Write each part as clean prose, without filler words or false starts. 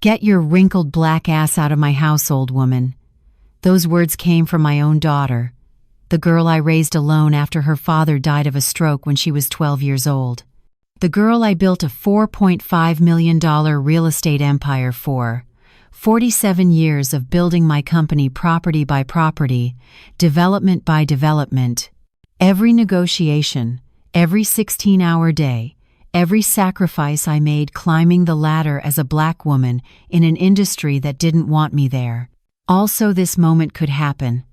"Get your wrinkled black ass out of my house, old woman." Those words came from my own daughter, the girl I raised alone after her father died of a stroke when she was 12 years old. The girl I built a $4.5 million real estate empire for. 47 years of building my company property by property, development by development. Every negotiation, every 16-hour day, every sacrifice I made climbing the ladder as a black woman in an industry that didn't want me there. Also, this moment could happen.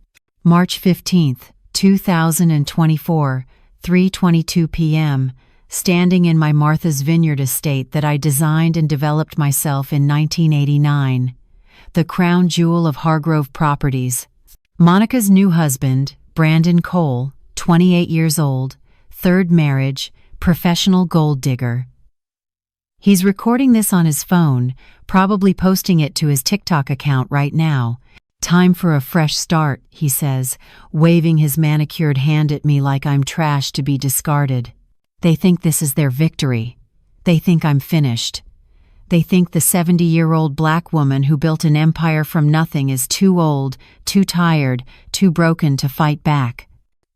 March 15th, 2024, 3:22 p.m., standing in my Martha's Vineyard estate that I designed and developed myself in 1989. The crown jewel of Hargrove Properties. Monica's new husband, Brandon Cole, 28 years old, third marriage, professional gold digger. He's recording this on his phone, probably posting it to his TikTok account right now. "Time for a fresh start," he says, waving his manicured hand at me like I'm trash to be discarded. They think this is their victory. They think I'm finished. They think the 70-year-old black woman who built an empire from nothing is too old, too tired, too broken to fight back.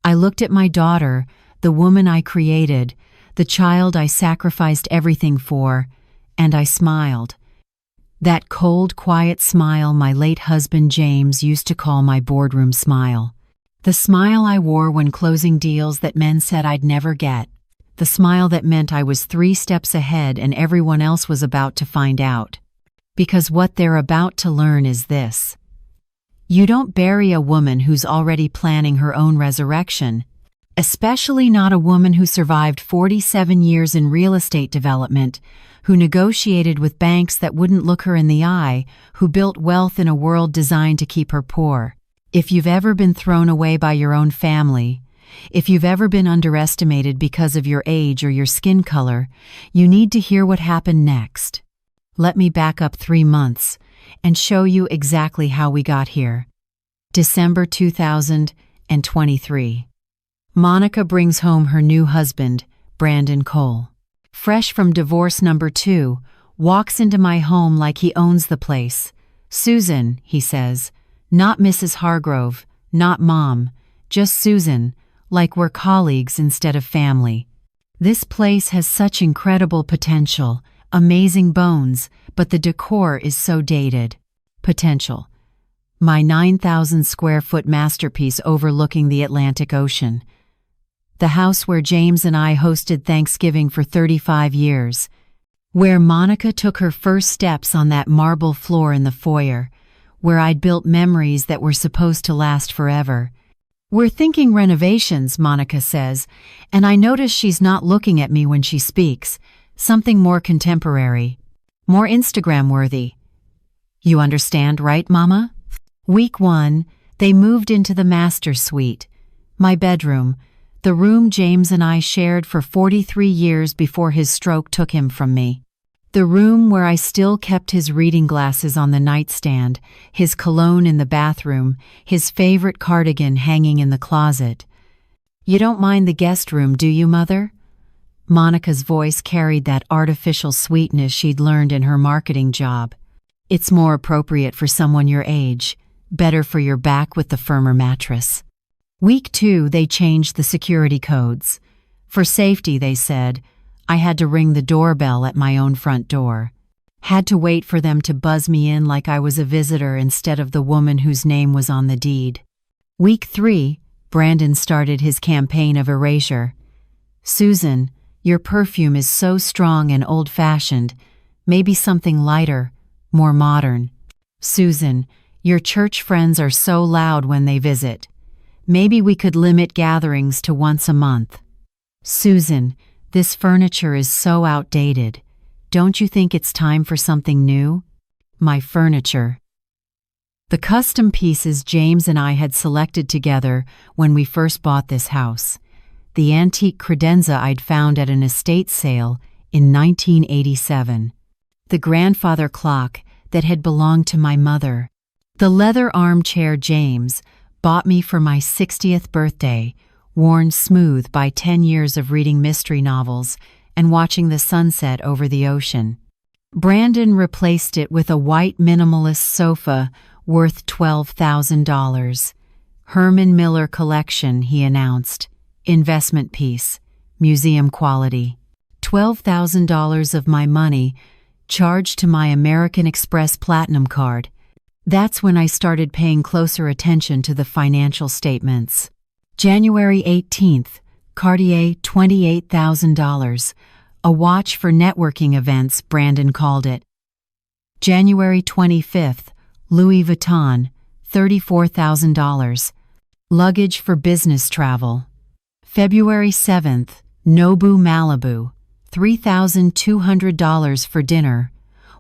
I looked at my daughter, the woman I created, the child I sacrificed everything for, and I smiled. That cold, quiet smile my late husband James used to call my boardroom smile. The smile I wore when closing deals that men said I'd never get. The smile that meant I was 3 steps ahead and everyone else was about to find out. Because what they're about to learn is this: you don't bury a woman who's already planning her own resurrection, especially not a woman who survived 47 years in real estate development, who negotiated with banks that wouldn't look her in the eye, who built wealth in a world designed to keep her poor. If you've ever been thrown away by your own family, if you've ever been underestimated because of your age or your skin color, you need to hear what happened next. Let me back up 3 months and show you exactly how we got here. December 2023. Monica brings home her new husband, Brandon Cole. Fresh from divorce number 2, walks into my home like he owns the place. "Susan," he says, "not Mrs. Hargrove, not Mom, just Susan, like we're colleagues instead of family." This place has such incredible potential, amazing bones, but the decor is so dated. Potential. My 9,000 square foot masterpiece overlooking the Atlantic Ocean. The house where James and I hosted Thanksgiving for 35 years. Where Monica took her first steps on that marble floor in the foyer. Where I'd built memories that were supposed to last forever. "We're thinking renovations," Monica says, and I notice she's not looking at me when she speaks. Something more contemporary. More Instagram-worthy. "You understand, right, Mama?" Week 1, they moved into the master suite. My bedroom. The room James and I shared for 43 years before his stroke took him from me. The room where I still kept his reading glasses on the nightstand, his cologne in the bathroom, his favorite cardigan hanging in the closet. "You don't mind the guest room, do you, Mother?" Monica's voice carried that artificial sweetness she'd learned in her marketing job. "It's more appropriate for someone your age, better for your back with the firmer mattress." Week 2, they changed the security codes. For safety, they said, I had to ring the doorbell at my own front door. Had to wait for them to buzz me in like I was a visitor instead of the woman whose name was on the deed. Week 3, Brandon started his campaign of erasure. "Susan, your perfume is so strong and old-fashioned. Maybe something lighter, more modern. Susan, your church friends are so loud when they visit. Maybe we could limit gatherings to once a month. Susan, this furniture is so outdated. Don't you think it's time for something new?" My furniture. The custom pieces James and I had selected together when we first bought this house. The antique credenza I'd found at an estate sale in 1987. The grandfather clock that had belonged to my mother. The leather armchair James bought me for my 60th birthday, worn smooth by 10 years of reading mystery novels and watching the sunset over the ocean. Brandon replaced it with a white minimalist sofa worth $12,000. Herman Miller Collection, he announced. Investment piece. Museum quality. $12,000 of my money charged to my American Express Platinum card. That's when I started paying closer attention to the financial statements. January 18th, Cartier, $28,000. A watch for networking events, Brandon called it. January 25th, Louis Vuitton, $34,000. Luggage for business travel. February 7th, Nobu Malibu, $3,200 for dinner,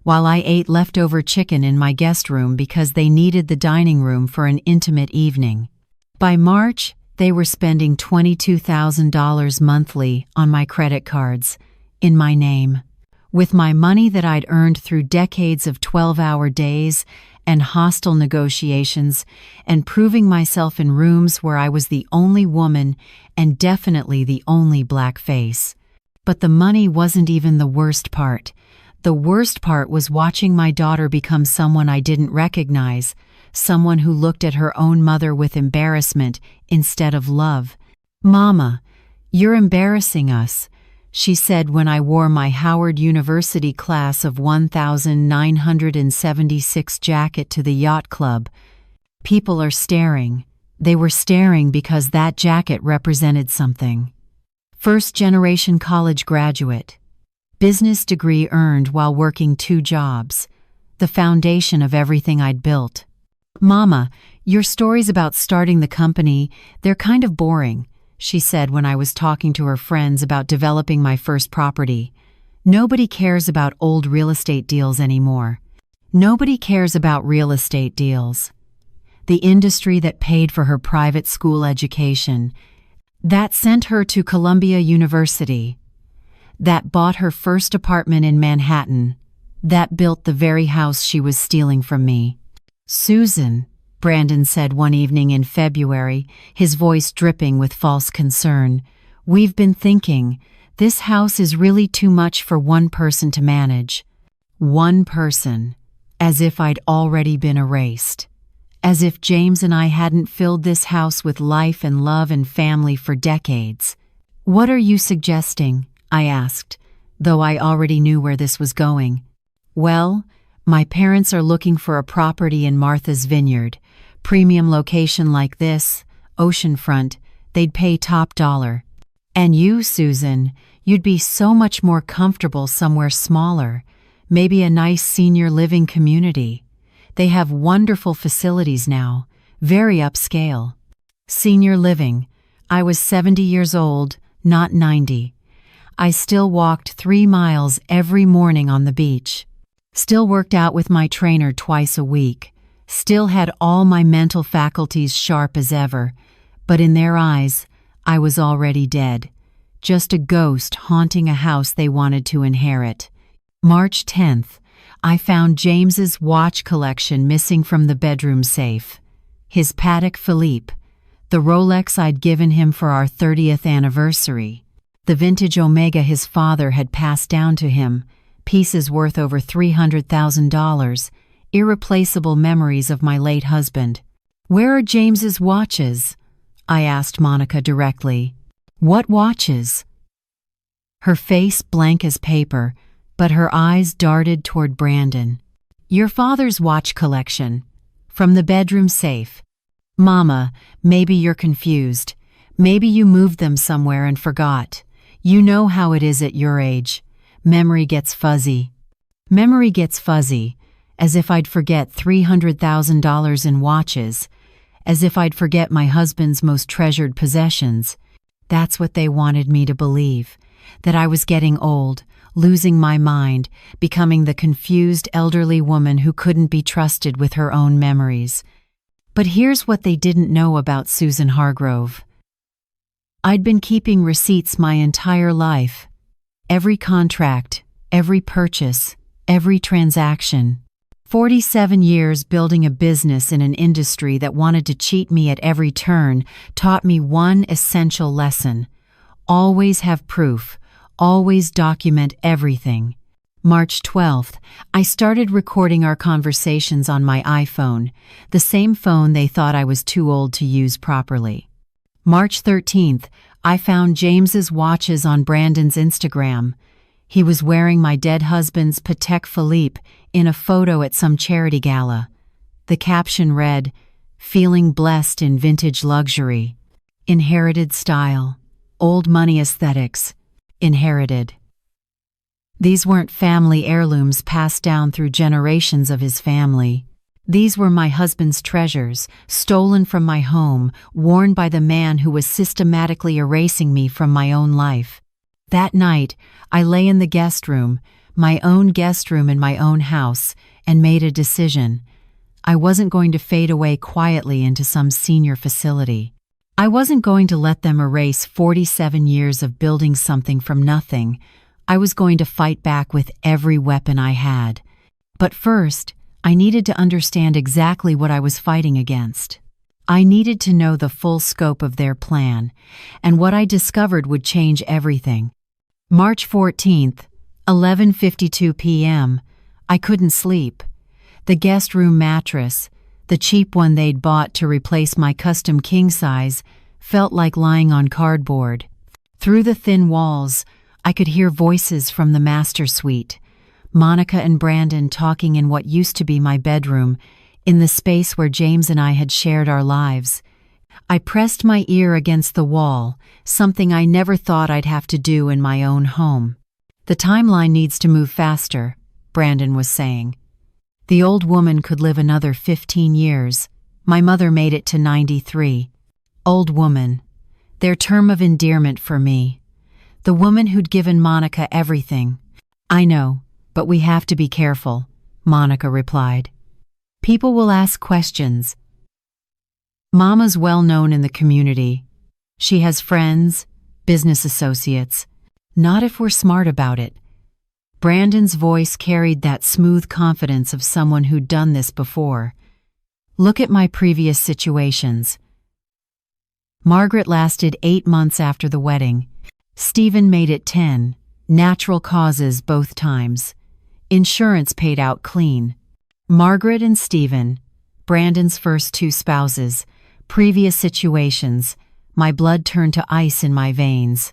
while I ate leftover chicken in my guest room because they needed the dining room for an intimate evening. By March, they were spending $22,000 monthly on my credit cards, in my name. With my money that I'd earned through decades of 12-hour days and hostile negotiations, and proving myself in rooms where I was the only woman and definitely the only black face. But the money wasn't even the worst part. The worst part was watching my daughter become someone I didn't recognize, someone who looked at her own mother with embarrassment instead of love. "Mama, you're embarrassing us," she said when I wore my Howard University class of 1976 jacket to the yacht club. People are staring. They were staring because that jacket represented something. First-generation college graduate. Business degree earned while working 2 jobs. The foundation of everything I'd built. "Mama, your stories about starting the company, they're kind of boring," she said when I was talking to her friends about developing my first property. "Nobody cares about old real estate deals anymore. Nobody cares about real estate deals." The industry that paid for her private school education, that sent her to Columbia University, that bought her first apartment in Manhattan, that built the very house she was stealing from me. "Susan," Brandon said one evening in February, his voice dripping with false concern, "we've been thinking, this house is really too much for one person to manage." One person. As if I'd already been erased. As if James and I hadn't filled this house with life and love and family for decades. "What are you suggesting?" I asked, though I already knew where this was going. "Well, my parents are looking for a property in Martha's Vineyard. Premium location like this, oceanfront, they'd pay top dollar. And you, Susan, you'd be so much more comfortable somewhere smaller, maybe a nice senior living community. They have wonderful facilities now, very upscale." Senior living. I was 70 years old, not 90. I still walked 3 miles every morning on the beach. Still worked out with my trainer twice a week. Still had all my mental faculties sharp as ever. But in their eyes, I was already dead. Just a ghost haunting a house they wanted to inherit. March 10th, I found James's watch collection missing from the bedroom safe. His Patek Philippe, the Rolex I'd given him for our 30th anniversary, the vintage Omega his father had passed down to him, pieces worth over $300,000, irreplaceable memories of my late husband. "Where are James's watches?" I asked Monica directly. "What watches?" Her face blank as paper, but her eyes darted toward Brandon. "Your father's watch collection. From the bedroom safe. Mama, maybe you're confused. Maybe you moved them somewhere and forgot. You know how it is at your age. Memory gets fuzzy. Memory gets fuzzy, as if I'd forget $300,000 in watches, as if I'd forget my husband's most treasured possessions. That's what they wanted me to believe, that I was getting old, losing my mind, becoming the confused elderly woman who couldn't be trusted with her own memories. But here's what they didn't know about Susan Hargrove. I'd been keeping receipts my entire life. Every contract, every purchase, every transaction. 47 years building a business in an industry that wanted to cheat me at every turn taught me one essential lesson. Always have proof. Always document everything. March 12th, I started recording our conversations on my iPhone, the same phone they thought I was too old to use properly. March 13th, I found James's watches on Brandon's Instagram. He was wearing my dead husband's Patek Philippe in a photo at some charity gala. The caption read, "Feeling blessed in vintage luxury. Inherited style. Old money aesthetics. Inherited." These weren't family heirlooms passed down through generations of his family. These were my husband's treasures, stolen from my home, worn by the man who was systematically erasing me from my own life. That night, I lay in the guest room, my own guest room in my own house, and made a decision. I wasn't going to fade away quietly into some senior facility. I wasn't going to let them erase 47 years of building something from nothing. I was going to fight back with every weapon I had. But first, I needed to understand exactly what I was fighting against. I needed to know the full scope of their plan, and what I discovered would change everything. March 14th, 11:52 p.m. I couldn't sleep. The guest room mattress, the cheap one they'd bought to replace my custom king size, felt like lying on cardboard. Through the thin walls, I could hear voices from the master suite, Monica and Brandon talking in what used to be my bedroom, in the space where James and I had shared our lives. I pressed my ear against the wall, something I never thought I'd have to do in my own home. "The timeline needs to move faster," Brandon was saying. "The old woman could live another 15 years. My mother made it to 93. Old woman. Their term of endearment for me. The woman who'd given Monica everything." "I know, but we have to be careful," Monica replied. "People will ask questions. Mama's well known in the community. She has friends, business associates. Not if we're smart about it." Brandon's voice carried that smooth confidence of someone who'd done this before. "Look at my previous situations. Margaret lasted 8 months after the wedding. Stephen made it 10, natural causes both times. Insurance paid out clean. Margaret and Stephen, Brandon's first 2 spouses, previous situations, my blood turned to ice in my veins.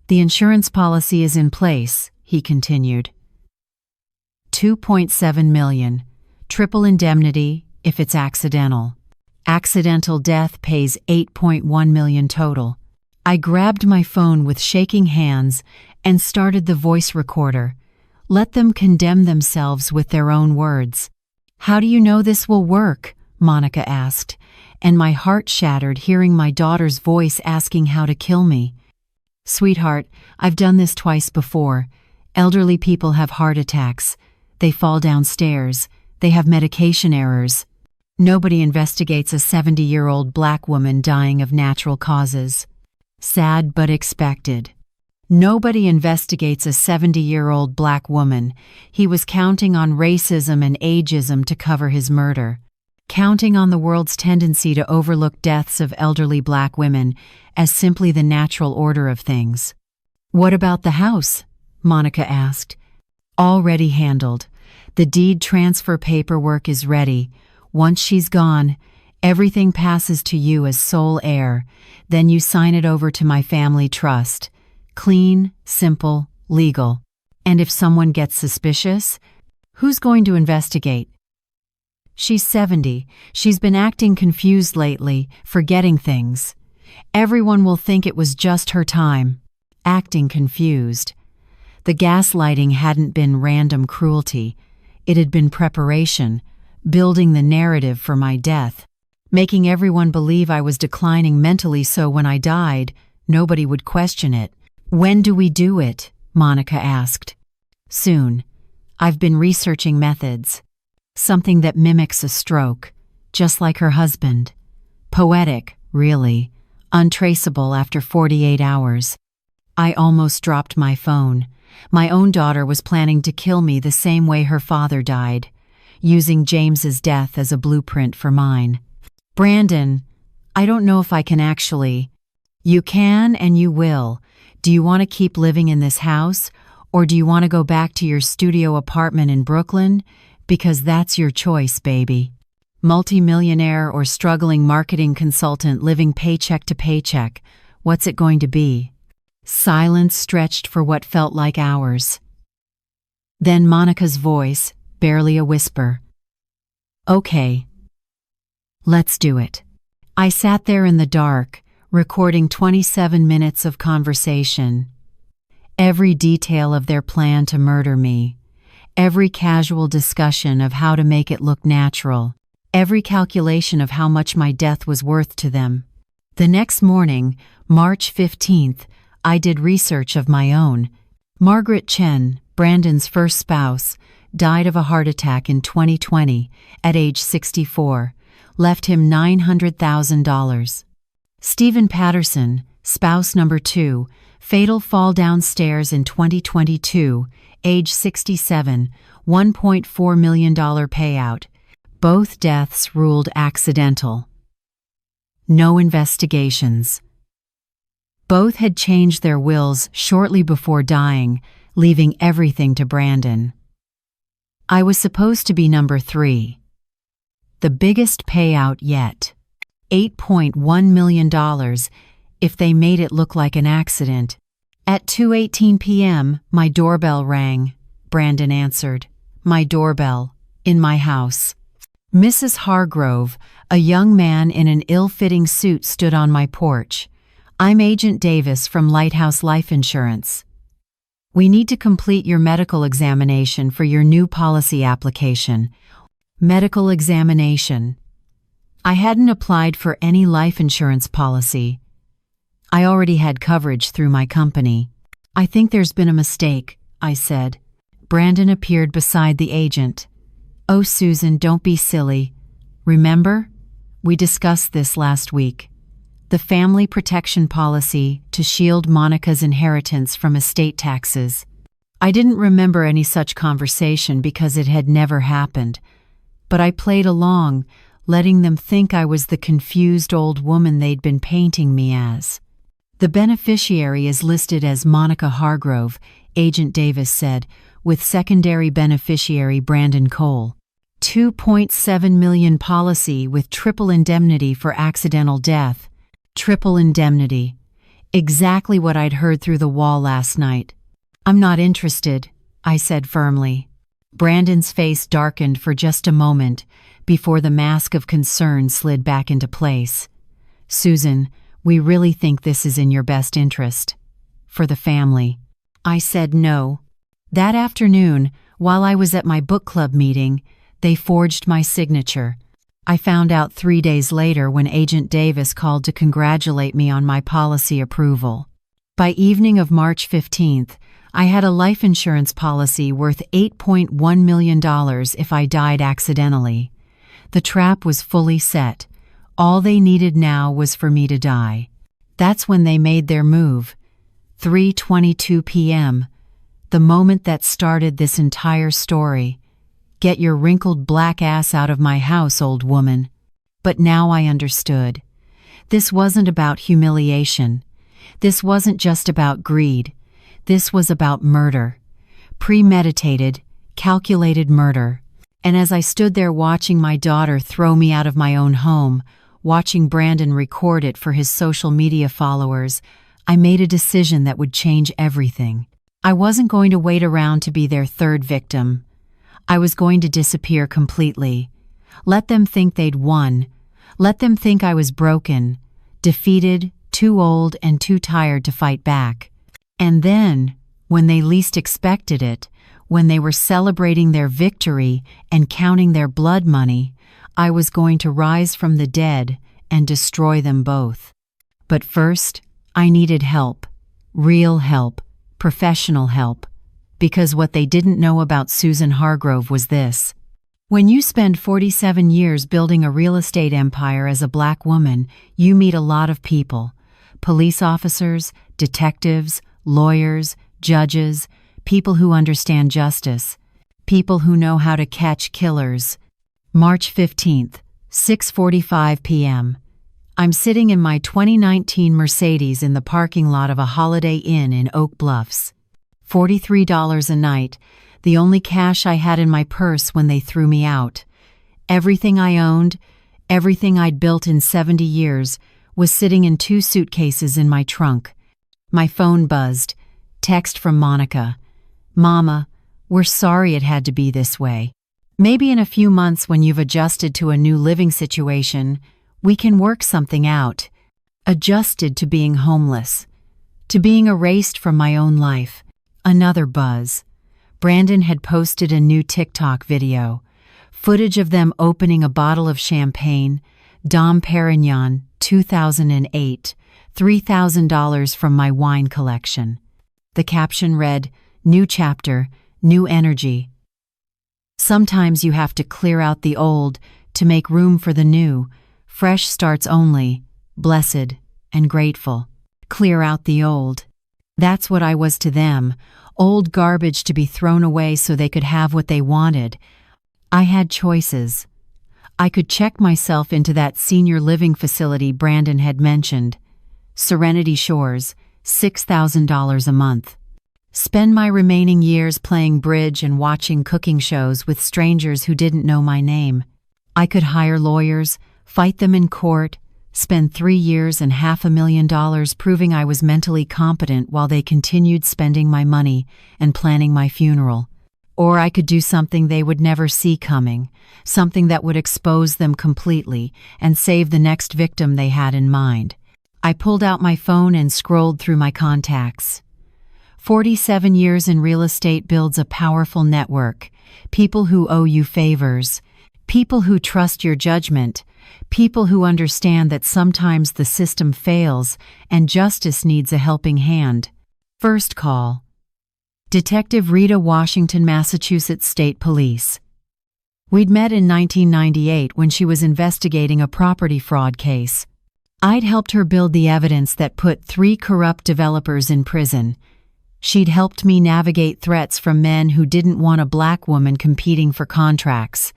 The insurance policy is in place," he continued. $2.7 million, triple indemnity if it's accidental. Accidental death pays $8.1 million total. I grabbed my phone with shaking hands and started the voice recorder. Let them condemn themselves with their own words. "How do you know this will work?" Monica asked, and my heart shattered hearing my daughter's voice asking how to kill me. "Sweetheart, I've done this twice before. Elderly people have heart attacks. They fall downstairs. They have medication errors. Nobody investigates a 70-year-old black woman dying of natural causes. Sad but expected. Nobody investigates a 70-year-old black woman. He was counting on racism and ageism to cover his murder. Counting on the world's tendency to overlook deaths of elderly black women as simply the natural order of things." "What about the house?" Monica asked. "Already handled. The deed transfer paperwork is ready. Once she's gone, everything passes to you as sole heir. Then you sign it over to my family trust. Clean, simple, legal. And if someone gets suspicious, who's going to investigate?" "She's 70. She's been acting confused lately, forgetting things. Everyone will think it was just her time." Acting confused. The gaslighting hadn't been random cruelty. It had been preparation, building the narrative for my death, making everyone believe I was declining mentally so when I died, nobody would question it. "When do we do it?" Monica asked. "Soon. I've been researching methods. Something that mimics a stroke, just like her husband. Poetic, really. Untraceable after 48 hours. I almost dropped my phone. My own daughter was planning to kill me the same way her father died, using James's death as a blueprint for mine. "Brandon, I don't know if I can actually." "You can and you will. Do you want to keep living in this house, Or do you want to go back to your studio apartment in Brooklyn? Because that's your choice, baby. Multimillionaire or struggling marketing consultant living paycheck to paycheck, what's it going to be? Silence stretched for what felt like hours. Then Monica's voice, barely a whisper. Okay. Let's do it. I sat there in the dark, recording 27 minutes of conversation. Every detail of their plan to murder me. Every casual discussion of how to make it look natural. Every calculation of how much my death was worth to them. The next morning, March 15th, I did research of my own. Margaret Chen, Brandon's first spouse, died of a heart attack in 2020 at age 64, left him $900,000. Stephen Patterson, spouse number 2, fatal fall downstairs in 2022, age 67, $1.4 million payout. Both deaths ruled accidental. No investigations. Both had changed their wills shortly before dying, leaving everything to Brandon. I was supposed to be number 3. The biggest payout yet. $8.1 million if they made it look like an accident. At 2:18 p.m., my doorbell rang. Brandon answered. My doorbell. In my house. Mrs. Hargrove, a young man in an ill-fitting suit, stood on my porch. I'm Agent Davis from Lighthouse Life Insurance. We need to complete your medical examination for your new policy application. Medical examination. I hadn't applied for any life insurance policy. I already had coverage through my company. I think there's been a mistake, I said. Brandon appeared beside the agent. Oh, Susan, don't be silly. Remember? We discussed this last week. The family protection policy to shield Monica's inheritance from estate taxes. I didn't remember any such conversation because it had never happened, but I played along, letting them think I was the confused old woman they'd been painting me as. The beneficiary is listed as Monica Hargrove, Agent Davis said, with secondary beneficiary Brandon Cole. $2.7 million policy with triple indemnity for accidental death. Triple indemnity. Exactly what I'd heard through the wall last night. I'm not interested, I said firmly. Brandon's face darkened for just a moment before the mask of concern slid back into place. Susan, we really think this is in your best interest. For the family. I said no. That afternoon, while I was at my book club meeting, they forged my signature. I found out 3 days later when Agent Davis called to congratulate me on my policy approval. By evening of March 15th, I had a life insurance policy worth $8.1 million if I died accidentally. The trap was fully set. All they needed now was for me to die. That's when they made their move. 3:22 p.m. The moment that started this entire story. Get your wrinkled black ass out of my house, old woman. But now I understood. This wasn't about humiliation. This wasn't just about greed. This was about murder. Premeditated, calculated murder. And as I stood there watching my daughter throw me out of my own home, watching Brandon record it for his social media followers, I made a decision that would change everything. I wasn't going to wait around to be their third victim. I was going to disappear completely. Let them think they'd won. Let them think I was broken, defeated, too old and too tired to fight back. And then, when they least expected it, when they were celebrating their victory and counting their blood money, I was going to rise from the dead and destroy them both. But first, I needed help. Real help. Professional help. Because what they didn't know about Susan Hargrove was this. When you spend 47 years building a real estate empire as a black woman, you meet a lot of people. Police officers, detectives, lawyers, judges, people who understand justice, people who know how to catch killers. March 15th, 6:45 p.m. I'm sitting in my 2019 Mercedes in the parking lot of a Holiday Inn in Oak Bluffs. $43 a night, the only cash I had in my purse when they threw me out. Everything I owned, everything I'd built in 70 years, was sitting in 2 suitcases in my trunk. My phone buzzed. Text from Monica. "Mama, we're sorry it had to be this way. Maybe in a few months when you've adjusted to a new living situation, we can work something out." Adjusted to being homeless, to being erased from my own life. Another buzz. Brandon had posted a new TikTok video. Footage of them opening a bottle of champagne, Dom Perignon, 2008, $3,000 from my wine collection. The caption read, "New chapter, new energy." Sometimes you have to clear out the old to make room for the new. Fresh starts only, blessed and grateful. Clear out the old. That's what I was to them, old garbage to be thrown away so they could have what they wanted. I had choices. I could check myself into that senior living facility Brandon had mentioned. Serenity Shores, $6,000 a month. Spend my remaining years playing bridge and watching cooking shows with strangers who didn't know my name. I could hire lawyers, fight them in court, spend 3 years and $500,000 proving I was mentally competent while they continued spending my money and planning my funeral. Or I could do something they would never see coming, something that would expose them completely and save the next victim they had in mind. I pulled out my phone and scrolled through my contacts. 47 years in real estate builds a powerful network. People who owe you favors. People who trust your judgment. People who understand that sometimes the system fails and justice needs a helping hand. First call. Detective Rita, Washington, Massachusetts State Police. We'd met in 1998 when she was investigating a property fraud case. I'd helped her build the evidence that put 3 corrupt developers in prison. She'd helped me navigate threats from men who didn't want a black woman competing for contracts.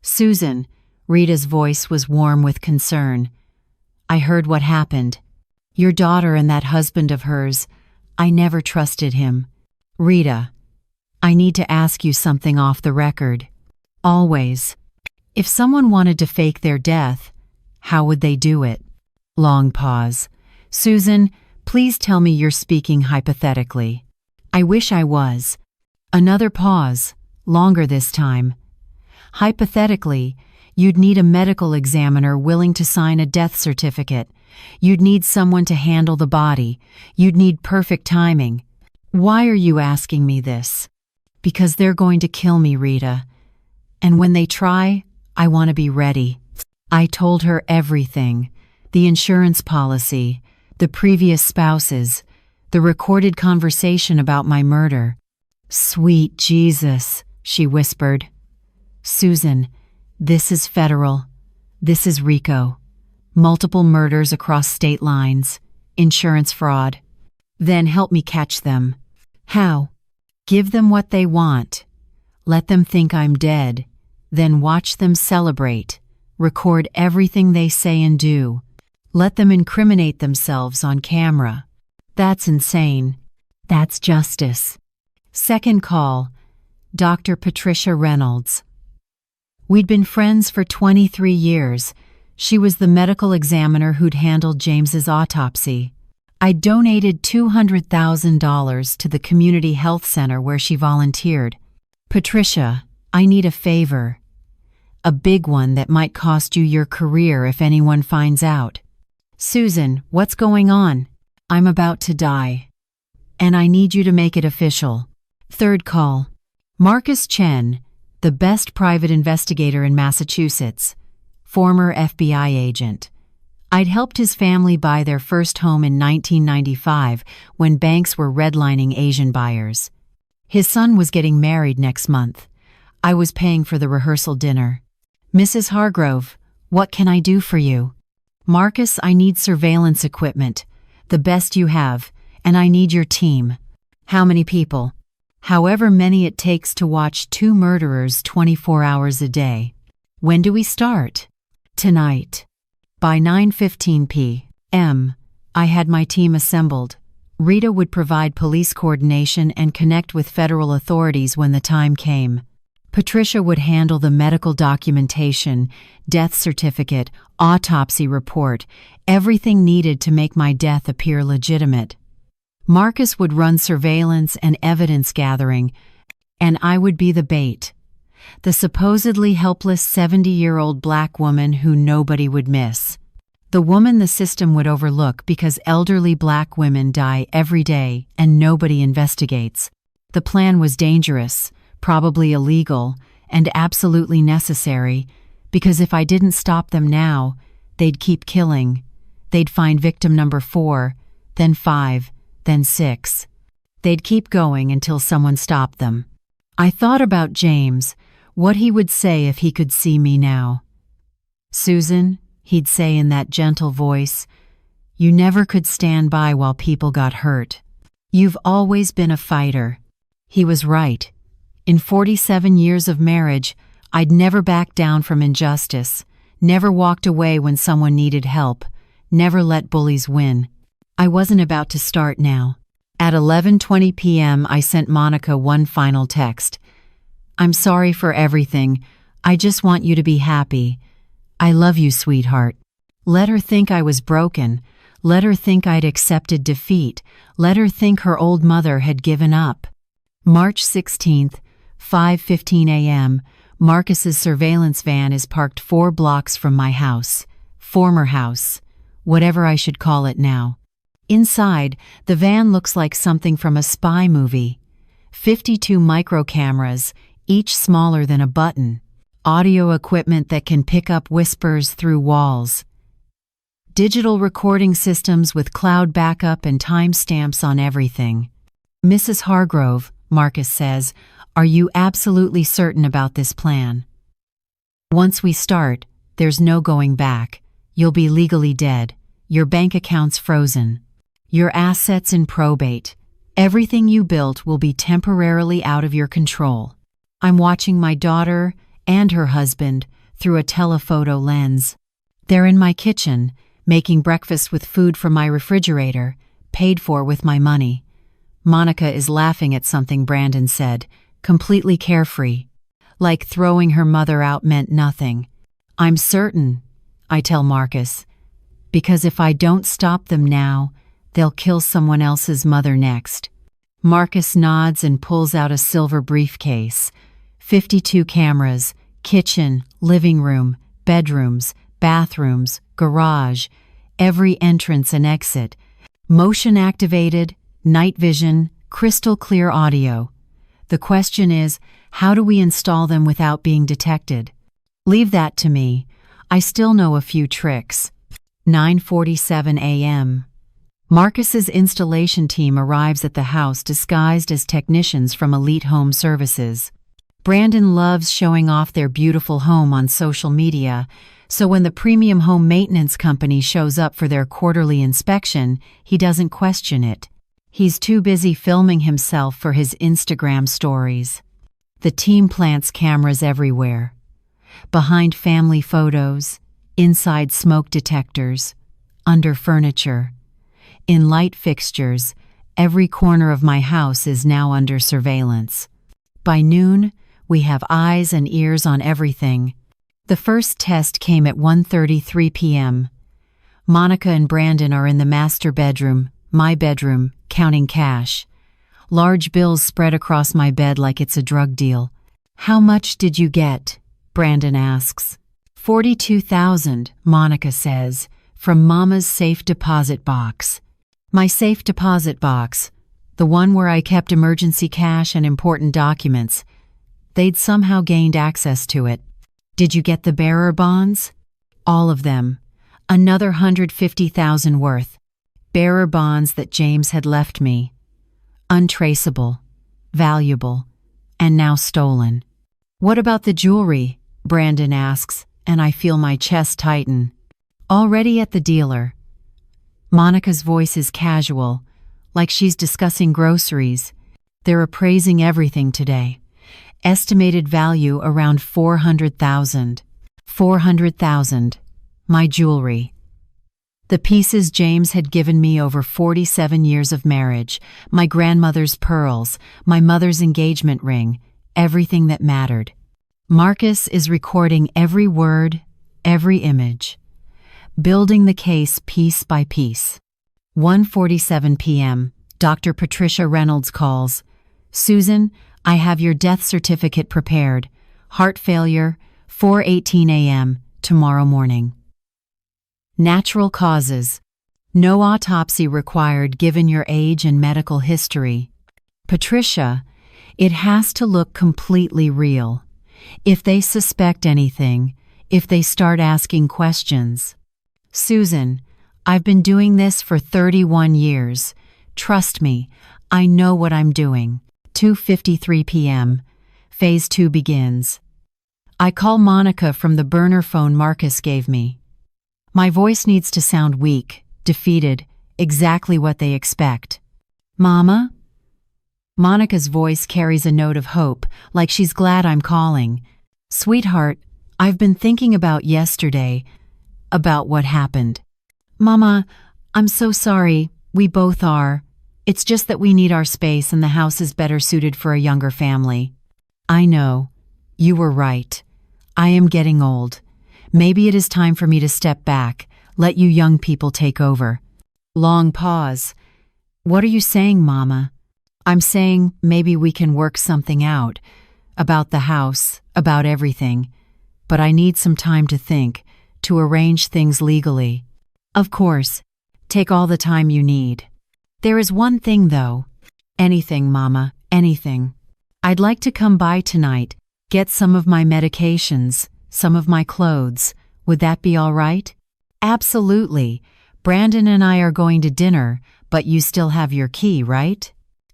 "Susan," Rita's voice was warm with concern. "I heard what happened. Your daughter and that husband of hers, I never trusted him. Rita, I need to ask you something off the record. Always. If someone wanted to fake their death, how would they do it?" Long pause. "Susan, please tell me you're speaking hypothetically." "I wish I was." Another pause, longer this time. "Hypothetically, you'd need a medical examiner willing to sign a death certificate. You'd need someone to handle the body. You'd need perfect timing." "Why are you asking me this?" "Because they're going to kill me, Rita. And when they try, I want to be ready." I told her everything. The insurance policy, the previous spouses, the recorded conversation about my murder. "Sweet Jesus," she whispered. "Susan, this is federal. This is RICO. Multiple murders across state lines. Insurance fraud. Then help me catch them." "How?" "Give them what they want. Let them think I'm dead. Then watch them celebrate. Record everything they say and do. Let them incriminate themselves on camera. That's insane. That's justice." Second call. Dr. Patricia Reynolds. We'd been friends for 23 years. She was the medical examiner who'd handled James's autopsy. I donated $200,000 to the community health center where she volunteered. "Patricia, I need a favor. A big one that might cost you your career if anyone finds out." "Susan, what's going on?" "I'm about to die. And I need you to make it official." Third call. Marcus Chen, the best private investigator in Massachusetts, former FBI agent. I'd helped his family buy their first home in 1995 when banks were redlining Asian buyers. His son was getting married next month. I was paying for the rehearsal dinner. "Mrs. Hargrove, what can I do for you?" "Marcus, I need surveillance equipment, the best you have, and I need your team." "How many people?" "However many it takes to watch 2 murderers 24 hours a day." "When do we start?" "Tonight. By 9:15 p.m., I had my team assembled. Rita would provide police coordination and connect with federal authorities when the time came. Patricia would handle the medical documentation, death certificate, autopsy report, everything needed to make my death appear legitimate. Marcus would run surveillance and evidence gathering, and I would be the bait. The supposedly helpless 70-year-old black woman who nobody would miss. The woman the system would overlook because elderly black women die every day and nobody investigates. The plan was dangerous, probably illegal, and absolutely necessary, because if I didn't stop them now, they'd keep killing. They'd find victim number 4, then 5, then 6. They'd keep going until someone stopped them. I thought about James, what he would say if he could see me now. "Susan," he'd say in that gentle voice, "you never could stand by while people got hurt. You've always been a fighter." He was right. In 47 years of marriage, I'd never backed down from injustice, never walked away when someone needed help, never let bullies win. I wasn't about to start now. At 11:20 p.m., I sent Monica one final text. "I'm sorry for everything. I just want you to be happy. I love you, sweetheart." Let her think I was broken. Let her think I'd accepted defeat. Let her think her old mother had given up. March 16th, 5:15 a.m., Marcus's surveillance van is parked 4 blocks from my house. Former house. Whatever I should call it now. Inside, the van looks like something from a spy movie. 52 micro cameras, each smaller than a button. Audio equipment that can pick up whispers through walls. Digital recording systems with cloud backup and timestamps on everything. "Mrs. Hargrove," Marcus says, "are you absolutely certain about this plan? Once we start, there's no going back. You'll be legally dead. Your bank account's frozen. Your assets in probate. Everything you built will be temporarily out of your control. I'm watching my daughter and her husband through a telephoto lens. They're in my kitchen, making breakfast with food from my refrigerator, paid for with my money." Monica is laughing at something Brandon said, completely carefree. Like throwing her mother out meant nothing. "I'm certain," I tell Marcus, "because if I don't stop them now, they'll kill someone else's mother next." Marcus nods and pulls out a silver briefcase. 52 cameras, kitchen, living room, bedrooms, bathrooms, garage, every entrance and exit. Motion activated, night vision, crystal clear audio. The question is, how do we install them without being detected? Leave that to me. I still know a few tricks. 9:47 a.m. Marcus's installation team arrives at the house disguised as technicians from Elite Home Services. Brandon loves showing off their beautiful home on social media, so when the premium home maintenance company shows up for their quarterly inspection, he doesn't question it. He's too busy filming himself for his Instagram stories. The team plants cameras everywhere. Behind family photos, inside smoke detectors, under furniture. In light fixtures, every corner of my house is now under surveillance. By noon, we have eyes and ears on everything. The first test came at 1:33 p.m. Monica and Brandon are in the master bedroom, my bedroom, counting cash. Large bills spread across my bed like it's a drug deal. "How much did you get?" Brandon asks. $42,000, Monica says, from Mama's safe deposit box. My safe deposit box, the one where I kept emergency cash and important documents. They'd somehow gained access to it. "Did you get the bearer bonds?" "All of them. Another $150,000 worth. Bearer bonds that James had left me. Untraceable, valuable, and now stolen." "What about the jewelry?" Brandon asks, and I feel my chest tighten. "Already at the dealer." Monica's voice is casual, like she's discussing groceries. "They're appraising everything today. Estimated value around $400,000. $400,000. My jewelry." The pieces James had given me over 47 years of marriage, my grandmother's pearls, my mother's engagement ring, everything that mattered. Marcus is recording every word, every image, building the case piece by piece. 1:47 p.m., Dr. Patricia Reynolds calls. "Susan, I have your death certificate prepared. Heart failure, 4:18 a.m., tomorrow morning. Natural causes. No autopsy required given your age and medical history." Patricia, it has to look completely real. If they suspect anything, if they start asking questions. "Susan, I've been doing this for 31 years. Trust me, I know what I'm doing." 2:53 p.m. Phase 2 begins. I call Monica from the burner phone Marcus gave me. My voice needs to sound weak, defeated, exactly what they expect. "Mama?" Monica's voice carries a note of hope, like she's glad I'm calling. "Sweetheart, I've been thinking about yesterday, about what happened." "Mama, I'm so sorry, we both are. It's just that we need our space and the house is better suited for a younger family." "I know. You were right. I am getting old. Maybe it is time for me to step back, let you young people take over." Long pause. "What are you saying, Mama?" "I'm saying maybe we can work something out. About the house, about everything. But I need some time to think, to arrange things legally." "Of course. Take all the time you need. There is one thing, though." "Anything, Mama, anything. I'd like to come by tonight, get some of my medications, some of my clothes. Would that be all right?" "Absolutely. Brandon and I are going to dinner, but you still have your key, right?"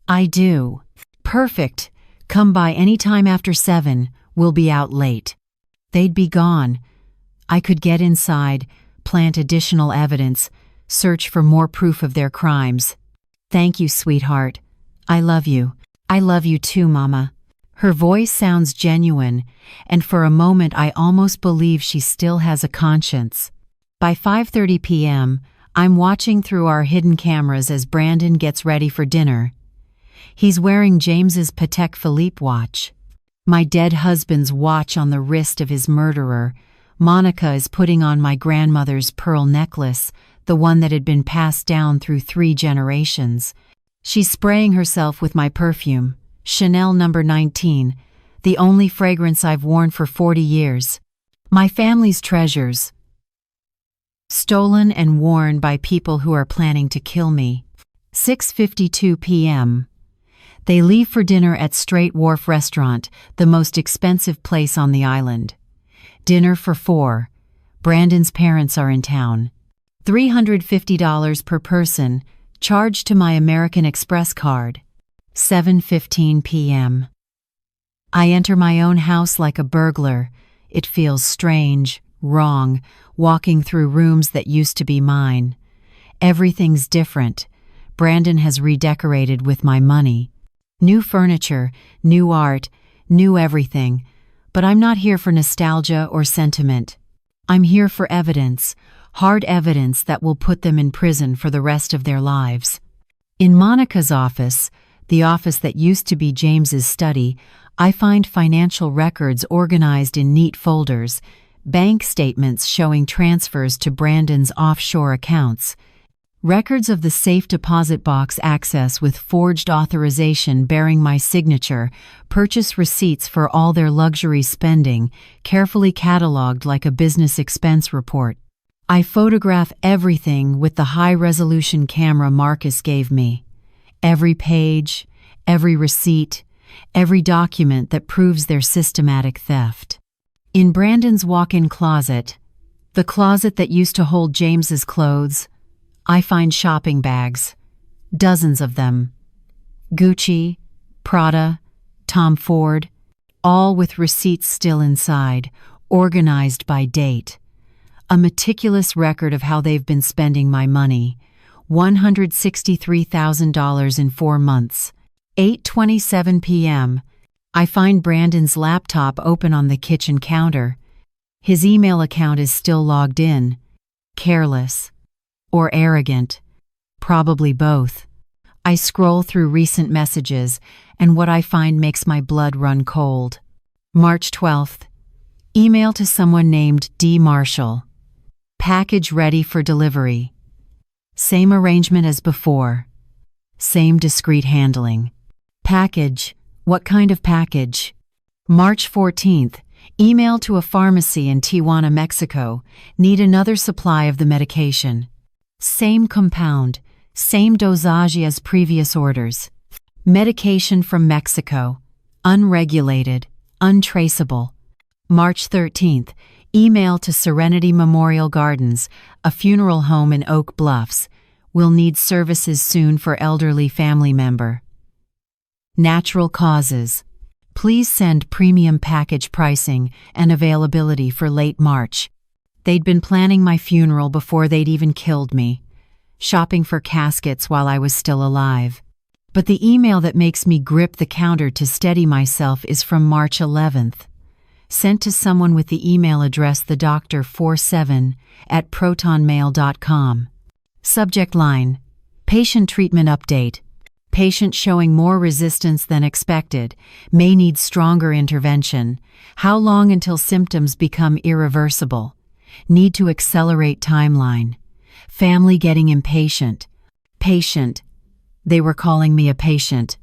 "I do." "Perfect. Come by any time after 7. We'll be out late." They'd be gone. I could get inside, plant additional evidence, search for more proof of their crimes. "Thank you, sweetheart. I love you." "I love you too, Mama." Her voice sounds genuine, and for a moment I almost believe she still has a conscience. By 5:30 p.m., I'm watching through our hidden cameras as Brandon gets ready for dinner. He's wearing James's Patek Philippe watch. My dead husband's watch on the wrist of his murderer. Monica is putting on my grandmother's pearl necklace, the one that had been passed down through 3 generations. She's spraying herself with my perfume, Chanel No. 19, the only fragrance I've worn for 40 years. My family's treasures. Stolen and worn by people who are planning to kill me. 6:52 p.m. They leave for dinner at Straight Wharf Restaurant, the most expensive place on the island. Dinner for 4. Brandon's parents are in town. $350 per person, charged to my American Express card. 7:15 p.m. I enter my own house like a burglar. It feels strange, wrong, walking through rooms that used to be mine. Everything's different. Brandon has redecorated with my money. New furniture, new art, new everything. But I'm not here for nostalgia or sentiment. I'm here for evidence, hard evidence that will put them in prison for the rest of their lives. In Monica's office, the office that used to be James's study, I find financial records organized in neat folders, bank statements showing transfers to Brandon's offshore accounts, records of the safe deposit box access with forged authorization bearing my signature, purchase receipts for all their luxury spending, carefully cataloged like a business expense report. I photograph everything with the high-resolution camera Marcus gave me. Every page, every receipt, every document that proves their systematic theft. In Brandon's walk-in closet, the closet that used to hold James's clothes, I find shopping bags, dozens of them. Gucci, Prada, Tom Ford, all with receipts still inside, organized by date. A meticulous record of how they've been spending my money. $163,000 in 4 months. 8:27 p.m. I find Brandon's laptop open on the kitchen counter. His email account is still logged in. Careless. Or arrogant? Probably both. I scroll through recent messages, and what I find makes my blood run cold. March 12th. Email to someone named D. Marshall. Package ready for delivery. Same arrangement as before. Same discreet handling. Package. What kind of package? March 14th. Email to a pharmacy in Tijuana, Mexico. Need another supply of the medication. Same compound. Same dosage as previous orders. Medication from Mexico. Unregulated. Untraceable. March 13th. Email to Serenity Memorial Gardens, a funeral home in Oak Bluffs. Will need services soon for elderly family member. Natural causes. Please send premium package pricing and availability for late March. They'd been planning my funeral before they'd even killed me. Shopping for caskets while I was still alive. But the email that makes me grip the counter to steady myself is from March 11th. Sent to someone with the email address thedoctor47@protonmail.com. Subject line: Patient treatment update. Patient showing more resistance than expected. May need stronger intervention. How long until symptoms become irreversible? Need to accelerate timeline. Family getting impatient. Patient. They were calling me a patient.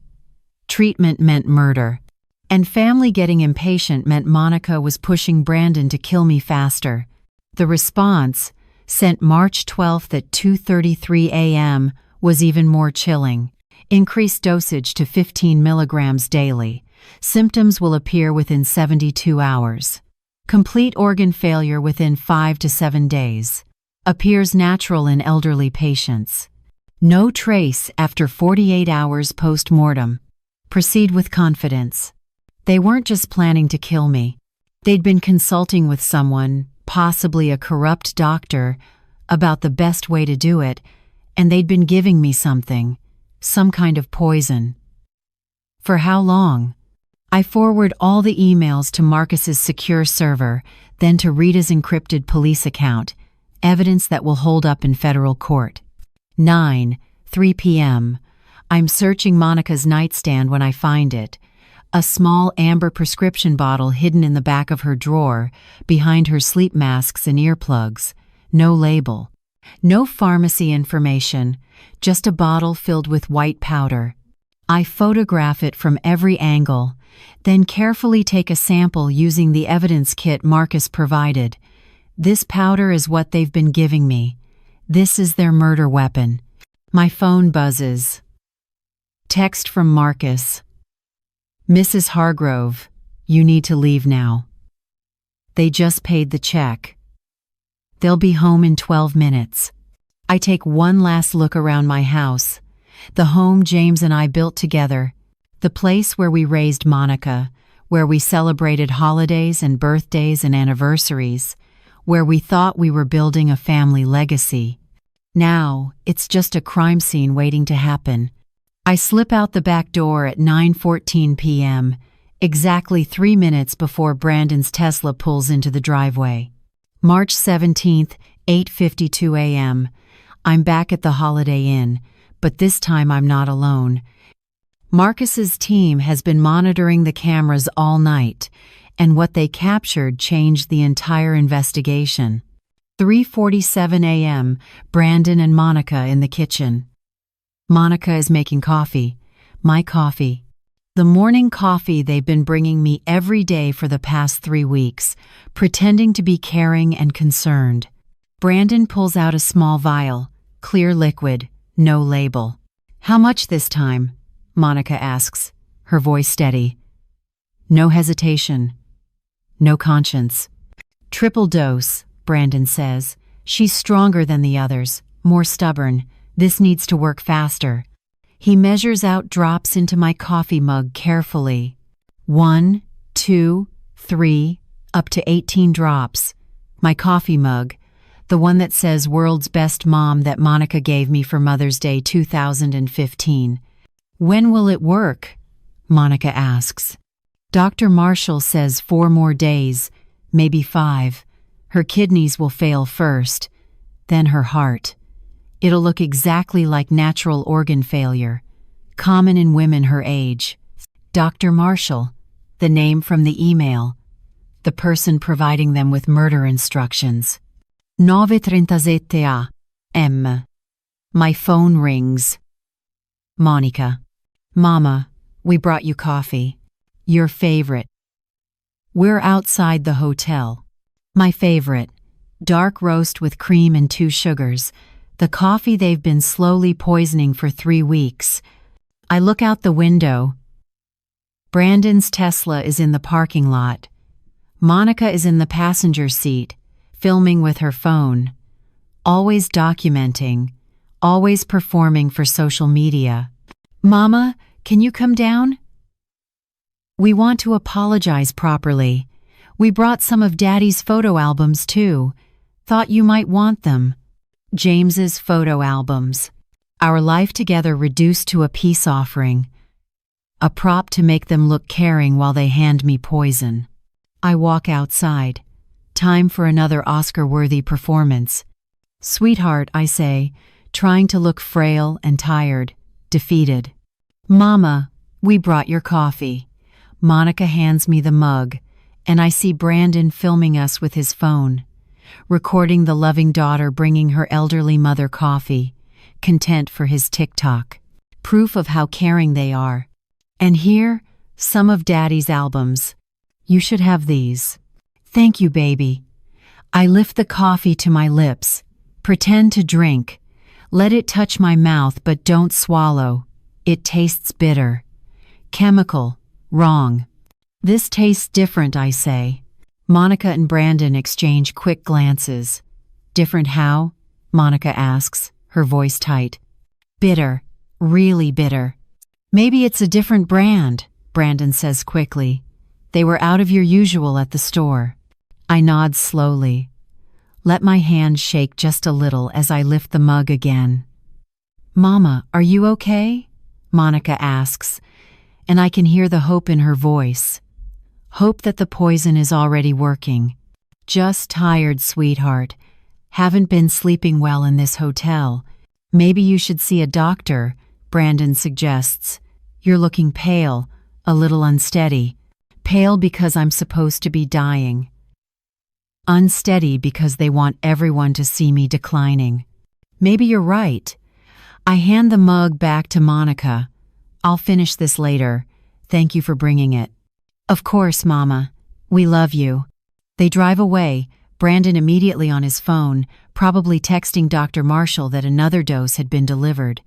Treatment meant murder. And family getting impatient meant Monica was pushing Brandon to kill me faster. The response, sent March 12th at 2:33 a.m., was even more chilling. Increased dosage to 15 milligrams daily. Symptoms will appear within 72 hours. Complete organ failure within 5 to 7 days. Appears natural in elderly patients. No trace after 48 hours post-mortem. Proceed with confidence. They weren't just planning to kill me. They'd been consulting with someone, possibly a corrupt doctor, about the best way to do it, and they'd been giving me something, some kind of poison. For how long? I forward all the emails to Marcus's secure server, then to Rita's encrypted police account, evidence that will hold up in federal court. 3 p.m. I'm searching Monica's nightstand when I find it. A small amber prescription bottle hidden in the back of her drawer, behind her sleep masks and earplugs. No label. No pharmacy information, just a bottle filled with white powder. I photograph it from every angle, then carefully take a sample using the evidence kit Marcus provided. This powder is what they've been giving me. This is their murder weapon. My phone buzzes. Text from Marcus. Mrs. Hargrove, you need to leave now. They just paid the check. They'll be home in 12 minutes. I take one last look around my house. The home James and I built together. The place where we raised Monica, where we celebrated holidays and birthdays and anniversaries, where we thought we were building a family legacy. Now, it's just a crime scene waiting to happen. I slip out the back door at 9:14 p.m., exactly 3 minutes before Brandon's Tesla pulls into the driveway. March 17th, 8:52 a.m. I'm back at the Holiday Inn, but this time I'm not alone. Marcus's team has been monitoring the cameras all night, and what they captured changed the entire investigation. 3:47 a.m., Brandon and Monica in the kitchen. Monica is making coffee. My coffee. The morning coffee they've been bringing me every day for the past 3 weeks, pretending to be caring and concerned. Brandon pulls out a small vial, clear liquid, no label. How much this time? Monica asks, her voice steady. No hesitation. No conscience. Triple dose, Brandon says. She's stronger than the others, more stubborn. This needs to work faster. He measures out drops into my coffee mug carefully. 1, 2, 3, up to 18 drops. My coffee mug, the one that says World's Best Mom that Monica gave me for Mother's Day 2015. When will it work? Monica asks. Dr. Marshall says 4 more days, maybe 5. Her kidneys will fail first, then her heart. It'll look exactly like natural organ failure, common in women her age. Dr. Marshall, the name from the email, the person providing them with murder instructions. 9:37 a.m. My phone rings. Monica. Mama, we brought you coffee. Your favorite. We're outside the hotel. My favorite. Dark roast with cream and 2 sugars. The coffee they've been slowly poisoning for 3 weeks. I look out the window. Brandon's Tesla is in the parking lot. Monica is in the passenger seat, filming with her phone. Always documenting, always performing for social media. Mama, can you come down? We want to apologize properly. We brought some of Daddy's photo albums too. Thought you might want them. James's photo albums. Our life together reduced to a peace offering. A prop to make them look caring while they hand me poison. I walk outside. Time for another Oscar-worthy performance. Sweetheart, I say, trying to look frail and tired, defeated. Mama, we brought your coffee. Monica hands me the mug, and I see Brandon filming us with his phone, recording the loving daughter bringing her elderly mother coffee, content for his TikTok. Proof of how caring they are. And here, some of Daddy's albums. You should have these. Thank you, baby. I lift the coffee to my lips, pretend to drink. Let it touch my mouth but don't swallow. It tastes bitter. Chemical. Wrong. This tastes different, I say. Monica and Brandon exchange quick glances. Different how? Monica asks, her voice tight. Bitter. Really bitter. Maybe it's a different brand, Brandon says quickly. They were out of your usual at the store. I nod slowly. Let my hand shake just a little as I lift the mug again. Mama, are you okay? Monica asks, and I can hear the hope in her voice. Hope that the poison is already working. Just tired, sweetheart. Haven't been sleeping well in this hotel. Maybe you should see a doctor, Brandon suggests. You're looking pale, a little unsteady. Pale because I'm supposed to be dying. Unsteady because they want everyone to see me declining. Maybe you're right. I hand the mug back to Monica. I'll finish this later. Thank you for bringing it. Of course, Mama. We love you. They drive away, Brandon immediately on his phone, probably texting Dr. Marshall that another dose had been delivered.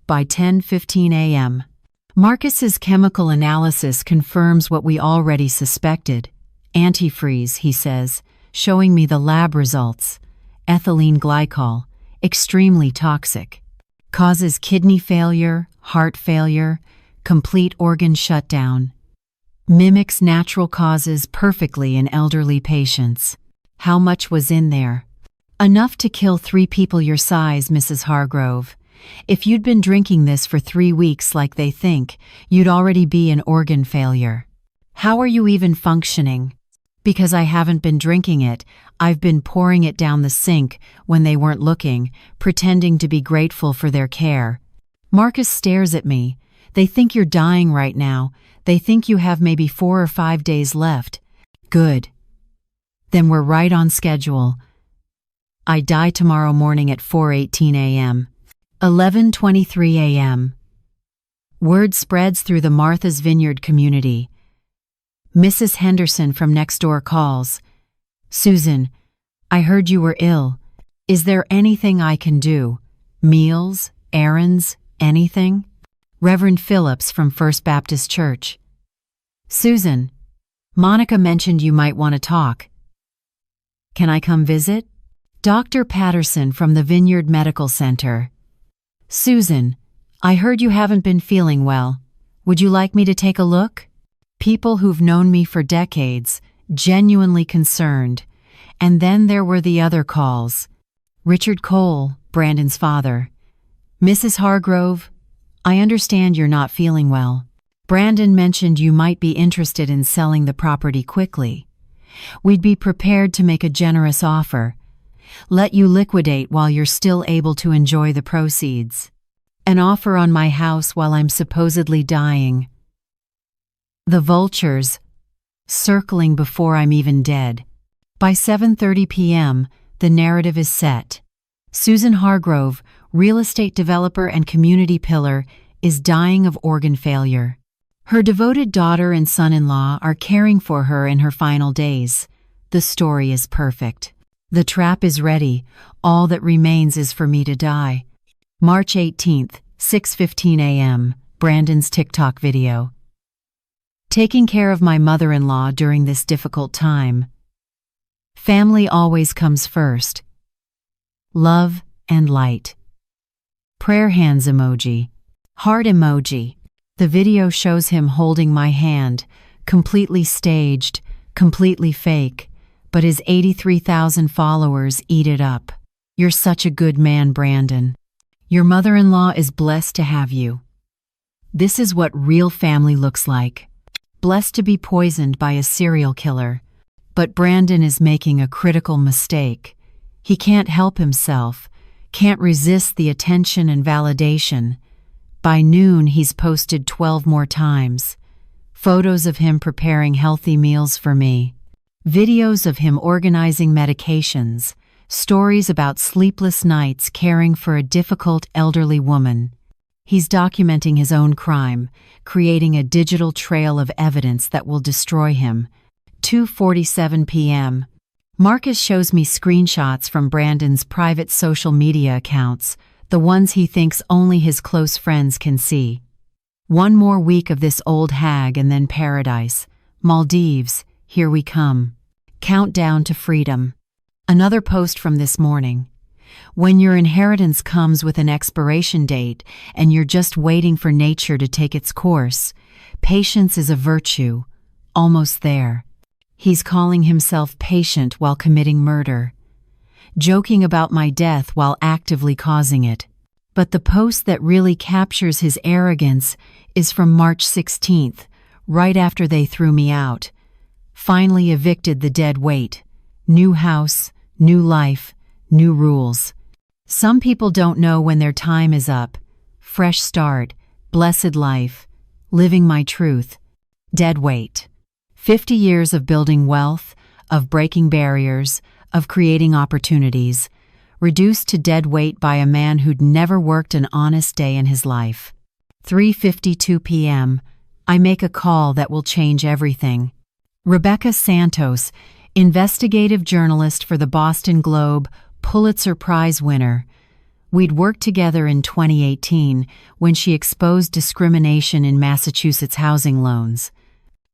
By 10:15 a.m. Marcus's chemical analysis confirms what we already suspected. Antifreeze, he says, showing me the lab results. Ethylene glycol, extremely toxic. Causes kidney failure, heart failure, complete organ shutdown. Mimics natural causes perfectly in elderly patients. How much was in there? Enough to kill 3 people your size, Mrs. Hargrove. If you'd been drinking this for 3 weeks like they think, you'd already be in organ failure. How are you even functioning? Because I haven't been drinking it, I've been pouring it down the sink when they weren't looking, pretending to be grateful for their care. Marcus stares at me. They think you're dying right now. They think you have maybe 4 or 5 days left. Good. Then we're right on schedule. I die tomorrow morning at 4:18 a.m. 11:23 a.m. Word spreads through the Martha's Vineyard community. Mrs. Henderson from next door calls. Susan, I heard you were ill. Is there anything I can do? Meals, errands, anything? Reverend Phillips from First Baptist Church. Susan, Monica mentioned you might want to talk. Can I come visit? Dr. Patterson from the Vineyard Medical Center. Susan, I heard you haven't been feeling well. Would you like me to take a look? People who've known me for decades, genuinely concerned. And then there were the other calls. Richard Cole, Brandon's father. Mrs. Hargrove, I understand you're not feeling well. Brandon mentioned you might be interested in selling the property quickly. We'd be prepared to make a generous offer. Let you liquidate while you're still able to enjoy the proceeds. An offer on my house while I'm supposedly dying. The vultures, circling before I'm even dead. By 7:30 p.m., the narrative is set. Susan Hargrove, real estate developer and community pillar, is dying of organ failure. Her devoted daughter and son-in-law are caring for her in her final days. The story is perfect. The trap is ready. All that remains is for me to die. March 18th, 6:15 a.m., Brandon's TikTok video. Taking care of my mother-in-law during this difficult time. Family always comes first. Love and light. Prayer hands emoji. Heart emoji. The video shows him holding my hand, completely staged, completely fake, but his 83,000 followers eat it up. You're such a good man, Brandon. Your mother-in-law is blessed to have you. This is what real family looks like. Blessed to be poisoned by a serial killer. But Brandon is making a critical mistake. He can't help himself, can't resist the attention and validation. By noon, he's posted 12 more times. Photos of him preparing healthy meals for me. Videos of him organizing medications. Stories about sleepless nights caring for a difficult elderly woman. He's documenting his own crime, creating a digital trail of evidence that will destroy him. 2:47 p.m. Marcus shows me screenshots from Brandon's private social media accounts, the ones he thinks only his close friends can see. One more week of this old hag and then paradise. Maldives, here we come. Countdown to freedom. Another post from this morning. When your inheritance comes with an expiration date and you're just waiting for nature to take its course, patience is a virtue. Almost there. He's calling himself patient while committing murder. Joking about my death while actively causing it. But the post that really captures his arrogance is from March 16th, right after they threw me out. Finally evicted the dead weight. New house, new life, new rules. Some people don't know when their time is up. Fresh start, blessed life, living my truth. Dead weight. 50 years of building wealth, of breaking barriers, of creating opportunities, reduced to dead weight by a man who'd never worked an honest day in his life. 3:52 p.m. I make a call that will change everything. Rebecca Santos, investigative journalist for the Boston Globe, Pulitzer Prize winner. We'd worked together in 2018 when she exposed discrimination in Massachusetts housing loans.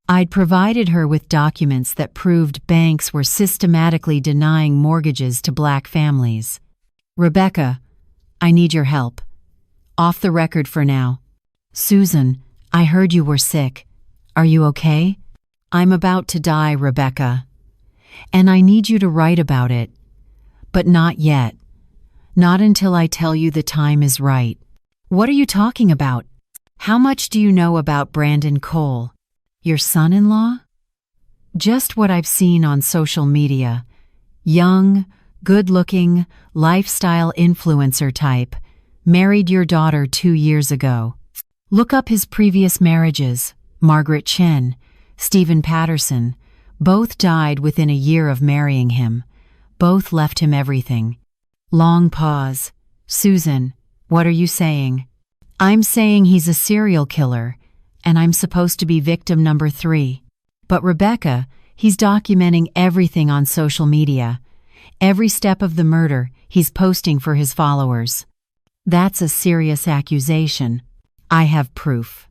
I'd provided her with documents that proved banks were systematically denying mortgages to Black families. Rebecca, I need your help. Off the record for now. Susan, I heard you were sick. Are you okay? I'm about to die, Rebecca. And I need you to write about it. But not yet. Not until I tell you the time is right. What are you talking about? How much do you know about Brandon Cole? Your son-in-law? Just what I've seen on social media. Young, good-looking, lifestyle influencer type. Married your daughter 2 years ago. Look up his previous marriages. Margaret Chen, Stephen Patterson. Both died within a year of marrying him. Both left him everything. Long pause. Susan, what are you saying? I'm saying he's a serial killer, and I'm supposed to be victim number 3. But Rebecca, he's documenting everything on social media. Every step of the murder, he's posting for his followers. That's a serious accusation. I have proof.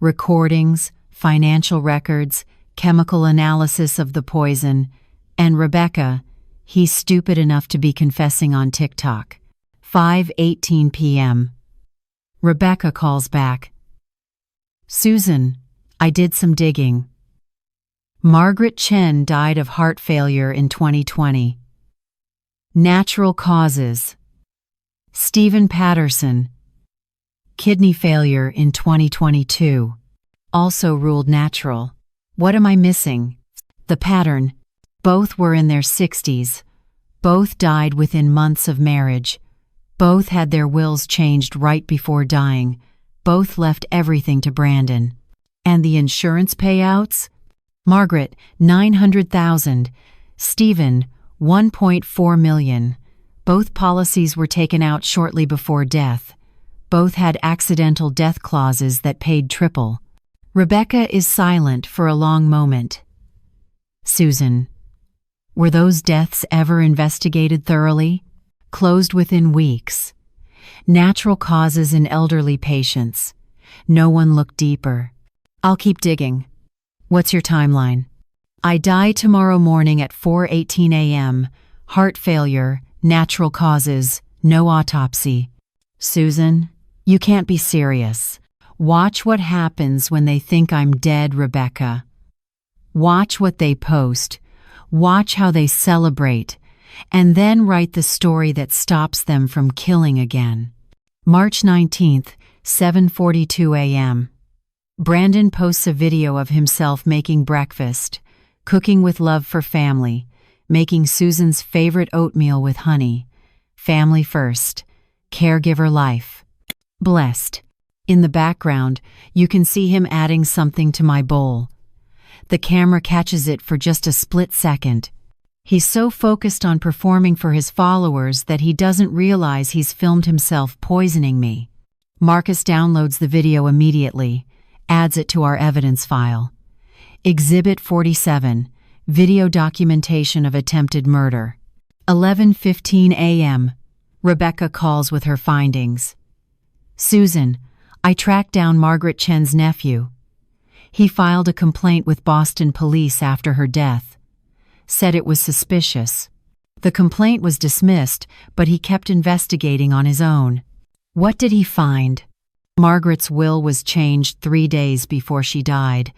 Recordings, financial records, chemical analysis of the poison, and Rebecca, he's stupid enough to be confessing on TikTok. 5:18 p.m. Rebecca calls back. Susan, I did some digging. Margaret Chen died of heart failure in 2020. Natural causes. Stephen Patterson, kidney failure in 2022. Also ruled natural. What am I missing? The pattern. Both were in their 60s. Both died within months of marriage. Both had their wills changed right before dying. Both left everything to Brandon. And the insurance payouts? Margaret, $900,000. Stephen, $1.4 million. Both policies were taken out shortly before death. Both had accidental death clauses that paid triple. Rebecca is silent for a long moment. Susan, were those deaths ever investigated thoroughly? Closed within weeks. Natural causes in elderly patients. No one looked deeper. I'll keep digging. What's your timeline? I die tomorrow morning at 4:18 a.m. Heart failure, natural causes, no autopsy. Susan, you can't be serious. Watch what happens when they think I'm dead, Rebecca. Watch what they post. Watch how they celebrate. And then write the story that stops them from killing again. March 19th, 7:42 a.m. Brandon posts a video of himself making breakfast, cooking with love for family, making Susan's favorite oatmeal with honey. Family first. Caregiver life. Blessed. In the background, you can see him adding something to my bowl. The camera catches it for just a split second. He's so focused on performing for his followers that he doesn't realize he's filmed himself poisoning me. Marcus downloads the video immediately, adds it to our evidence file. Exhibit 47, video documentation of attempted murder. 11:15 a.m. Rebecca calls with her findings. Susan, I tracked down Margaret Chen's nephew. He filed a complaint with Boston police after her death. Said it was suspicious. The complaint was dismissed, but he kept investigating on his own. What did he find? Margaret's will was changed 3 days before she died.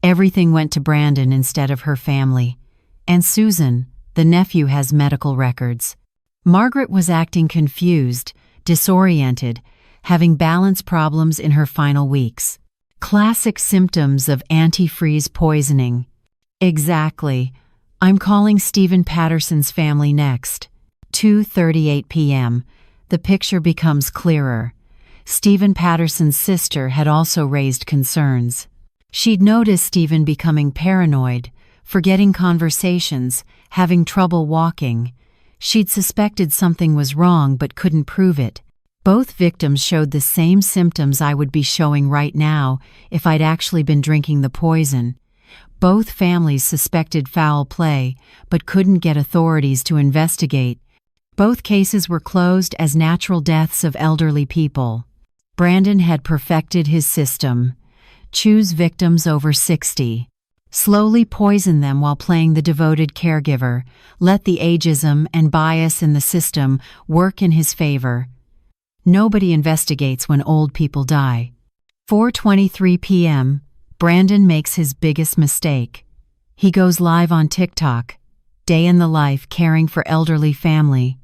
Everything went to Brandon instead of her family. And Susan, the nephew, has medical records. Margaret was acting confused, disoriented, having balance problems in her final weeks. Classic symptoms of antifreeze poisoning. Exactly. I'm calling Stephen Patterson's family next. 2:38 p.m. The picture becomes clearer. Stephen Patterson's sister had also raised concerns. She'd noticed Stephen becoming paranoid, forgetting conversations, having trouble walking. She'd suspected something was wrong but couldn't prove it. Both victims showed the same symptoms I would be showing right now if I'd actually been drinking the poison. Both families suspected foul play, but couldn't get authorities to investigate. Both cases were closed as natural deaths of elderly people. Brandon had perfected his system. Choose victims over 60. Slowly poison them while playing the devoted caregiver. Let the ageism and bias in the system work in his favor. Nobody investigates when old people die. 4:23 p.m. Brandon makes his biggest mistake. He goes live on TikTok. Day in the life caring for elderly family.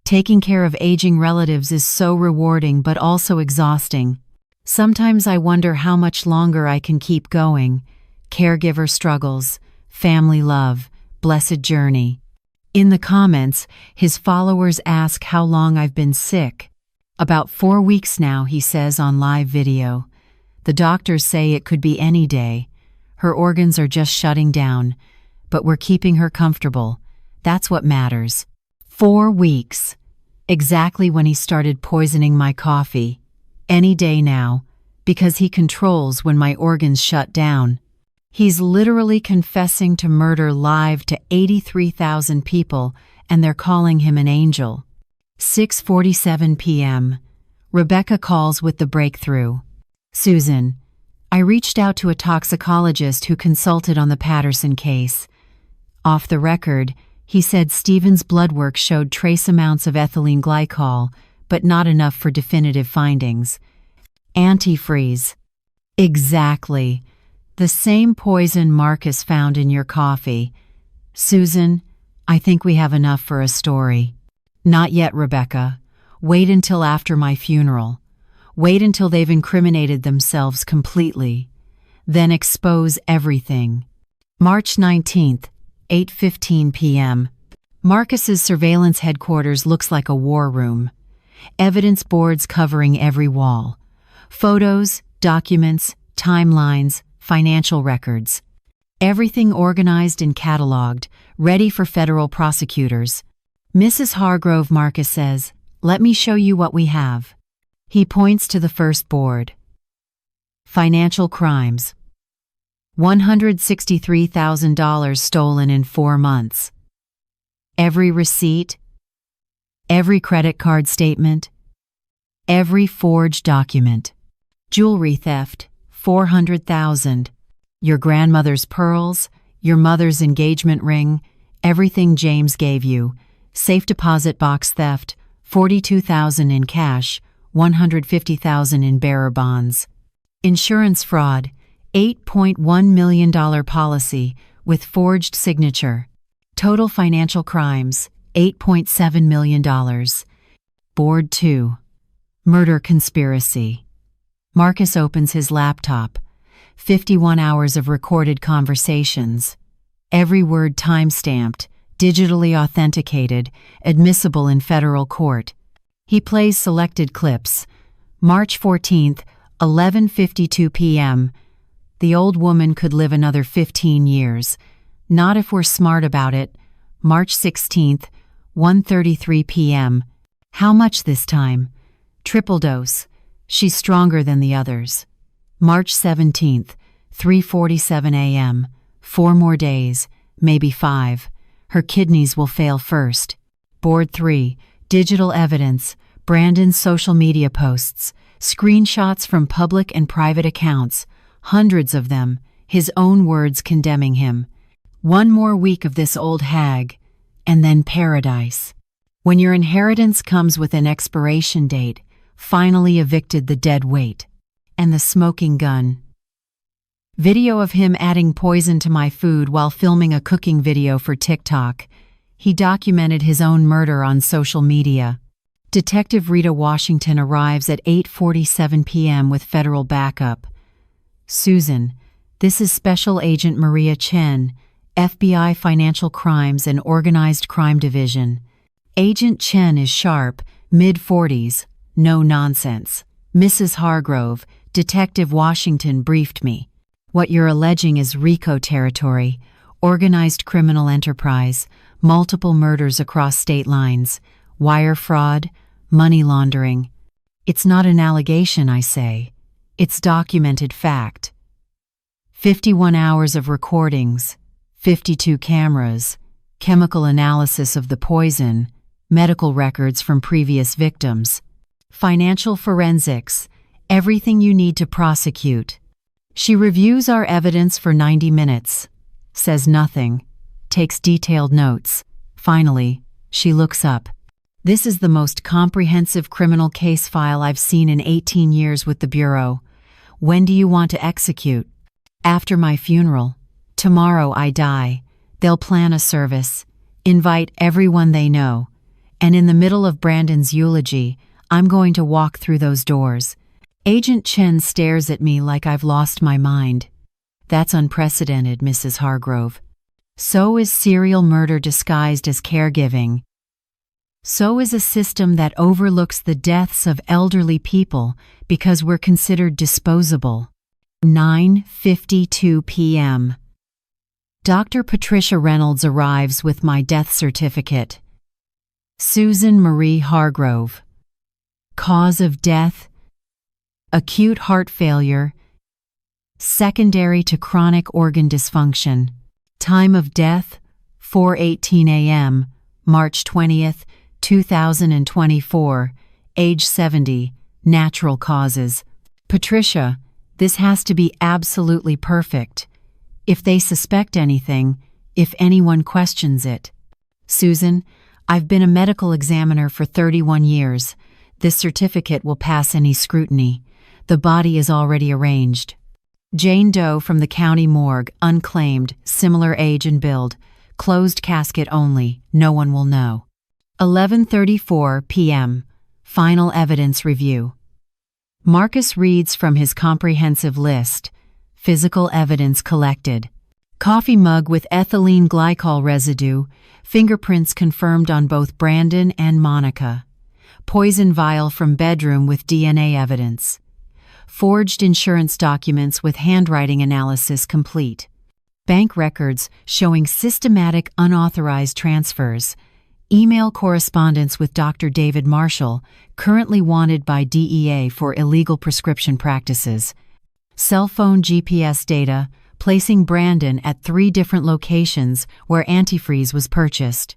Taking care of aging relatives is so rewarding but also exhausting. Sometimes I wonder how much longer I can keep going. Caregiver struggles, family love, blessed journey. In the comments, his followers ask how long I've been sick. About 4 weeks now, he says on live video. The doctors say it could be any day. Her organs are just shutting down, but we're keeping her comfortable. That's what matters. 4 weeks. Exactly when he started poisoning my coffee. Any day now, because he controls when my organs shut down. He's literally confessing to murder live to 83,000 people, and they're calling him an angel. 6:47 p.m. Rebecca calls with the breakthrough. Susan, I reached out to a toxicologist who consulted on the Patterson case. Off the record, he said Stephen's blood work showed trace amounts of ethylene glycol, but not enough for definitive findings. Antifreeze. Exactly. The same poison Marcus found in your coffee. Susan, I think we have enough for a story. Not yet, Rebecca. Wait until after my funeral. Wait until they've incriminated themselves completely. Then expose everything. March 19th, 8:15 p.m. Marcus's surveillance headquarters looks like a war room. Evidence boards covering every wall. Photos, documents, timelines, financial records. Everything organized and cataloged, ready for federal prosecutors. Mrs. Hargrove, Marcus says, "Let me show you what we have." He points to the first board. Financial crimes. $163,000 stolen in 4 months. Every receipt, every credit card statement, every forged document. Jewelry theft, $400,000. Your grandmother's pearls, your mother's engagement ring, everything James gave you. Safe deposit box theft, $42,000 in cash, $150,000 in bearer bonds. Insurance fraud, $8.1 million policy with forged signature. Total financial crimes, $8.7 million. Board 2. Murder conspiracy. Marcus opens his laptop. 51 hours of recorded conversations. Every word time-stamped, digitally authenticated, admissible in federal court. He plays selected clips. March 14th, 11:52 p.m. The old woman could live another 15 years. Not if we're smart about it. March 16th, 1:33 p.m. How much this time? Triple dose. She's stronger than the others. March 17th, 3:47 a.m. 4 more days, maybe 5. Her kidneys will fail first. Board 3. Digital evidence. Brandon's social media posts. Screenshots from public and private accounts. Hundreds of them. His own words condemning him. 1 more week of this old hag, and then paradise. When your inheritance comes with an expiration date, finally evicted the dead weight. And the smoking gun. Video of him adding poison to my food while filming a cooking video for TikTok. He documented his own murder on social media. Detective Rita Washington arrives at 8:47 p.m. with federal backup. Susan, this is Special Agent Maria Chen, FBI Financial Crimes and Organized Crime Division. Agent Chen is sharp, mid-40s, no nonsense. Mrs. Hargrove, Detective Washington briefed me. What you're alleging is RICO territory, organized criminal enterprise, multiple murders across state lines, wire fraud, money laundering. It's not an allegation, I say. It's documented fact. 51 hours of recordings, 52 cameras, chemical analysis of the poison, medical records from previous victims, financial forensics, everything you need to prosecute. She reviews our evidence for 90 minutes, says nothing, takes detailed notes. Finally, she looks up. This is the most comprehensive criminal case file I've seen in 18 years with the Bureau. When do you want to execute? After my funeral. Tomorrow I die. They'll plan a service, invite everyone they know, and in the middle of Brandon's eulogy, I'm going to walk through those doors. Agent Chen stares at me like I've lost my mind. That's unprecedented, Mrs. Hargrove. So is serial murder disguised as caregiving. So is a system that overlooks the deaths of elderly people because we're considered disposable. 9:52 p.m. Dr. Patricia Reynolds arrives with my death certificate. Susan Marie Hargrove. Cause of death: acute heart failure, secondary to chronic organ dysfunction. Time of death: 4:18 a.m., March 20th, 2024. Age 70, natural causes. Patricia, this has to be absolutely perfect. If they suspect anything, if anyone questions it. Susan, I've been a medical examiner for 31 years. This certificate will pass any scrutiny. The body is already arranged. Jane Doe from the county morgue, unclaimed, similar age and build. Closed casket only, no one will know. 11:34 p.m. Final evidence review. Marcus reads from his comprehensive list. Physical evidence collected. Coffee mug with ethylene glycol residue, fingerprints confirmed on both Brandon and Monica. Poison vial from bedroom with DNA evidence. Forged insurance documents with handwriting analysis complete. Bank records showing systematic unauthorized transfers. Email correspondence with Dr. David Marshall, currently wanted by DEA for illegal prescription practices. Cell phone GPS data, placing Brandon at 3 different locations where antifreeze was purchased.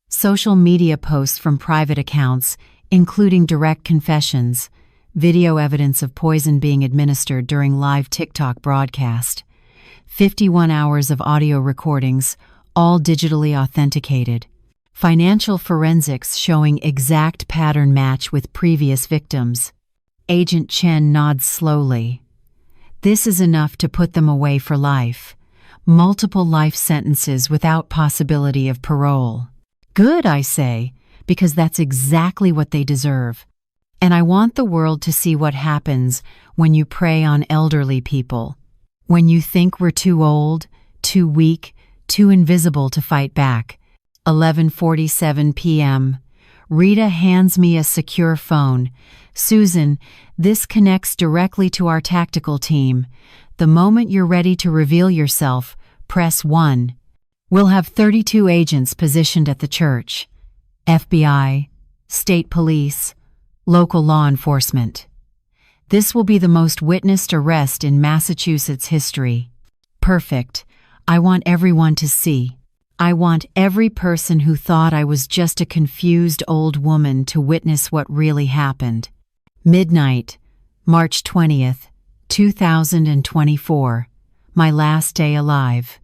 Social media posts from private accounts, including direct confessions. Video evidence of poison being administered during live TikTok broadcast. 51 hours of audio recordings, all digitally authenticated. Financial forensics showing exact pattern match with previous victims. Agent Chen nods slowly. This is enough to put them away for life. Multiple life sentences without possibility of parole. Good, I say, because that's exactly what they deserve. And I want the world to see what happens when you prey on elderly people. When you think we're too old, too weak, too invisible to fight back. 11:47 p.m. Rita hands me a secure phone. Susan, this connects directly to our tactical team. The moment you're ready to reveal yourself, press 1. We'll have 32 agents positioned at the church. FBI, state police, local law enforcement. This will be the most witnessed arrest in Massachusetts history. Perfect. I want everyone to see. I want every person who thought I was just a confused old woman to witness what really happened. Midnight, March 20th, 2024. My last day alive.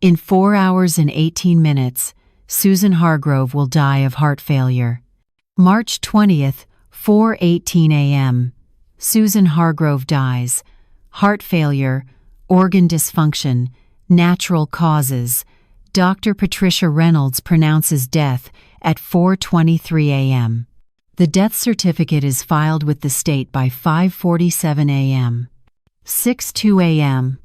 In 4 hours and 18 minutes, Susan Hargrove will die of heart failure. March 20th, 4:18 a.m. Susan Hargrove dies. Heart failure, organ dysfunction, natural causes. Dr. Patricia Reynolds pronounces death at 4:23 a.m. The death certificate is filed with the state by 5:47 a.m. 6:02 a.m.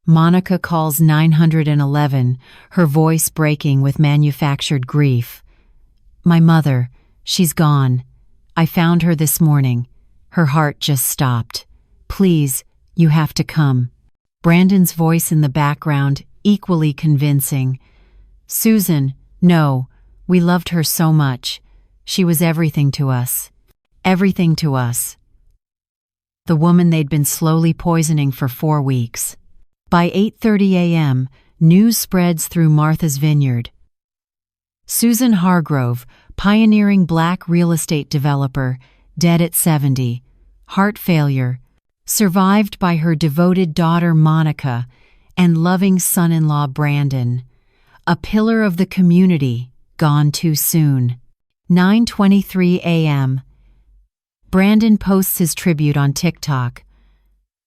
Monica calls 911, her voice breaking with manufactured grief. My mother, she's gone. I found her this morning. Her heart just stopped. Please, you have to come. Brandon's voice in the background, equally convincing. Susan, no, we loved her so much. She was everything to us. Everything to us. The woman they'd been slowly poisoning for 4 weeks. By 8:30 a.m., news spreads through Martha's Vineyard. Susan Hargrove, pioneering black real estate developer, dead at 70, heart failure, survived by her devoted daughter Monica and loving son-in-law Brandon. A pillar of the community, gone too soon. 9:23 a.m. Brandon posts his tribute on TikTok.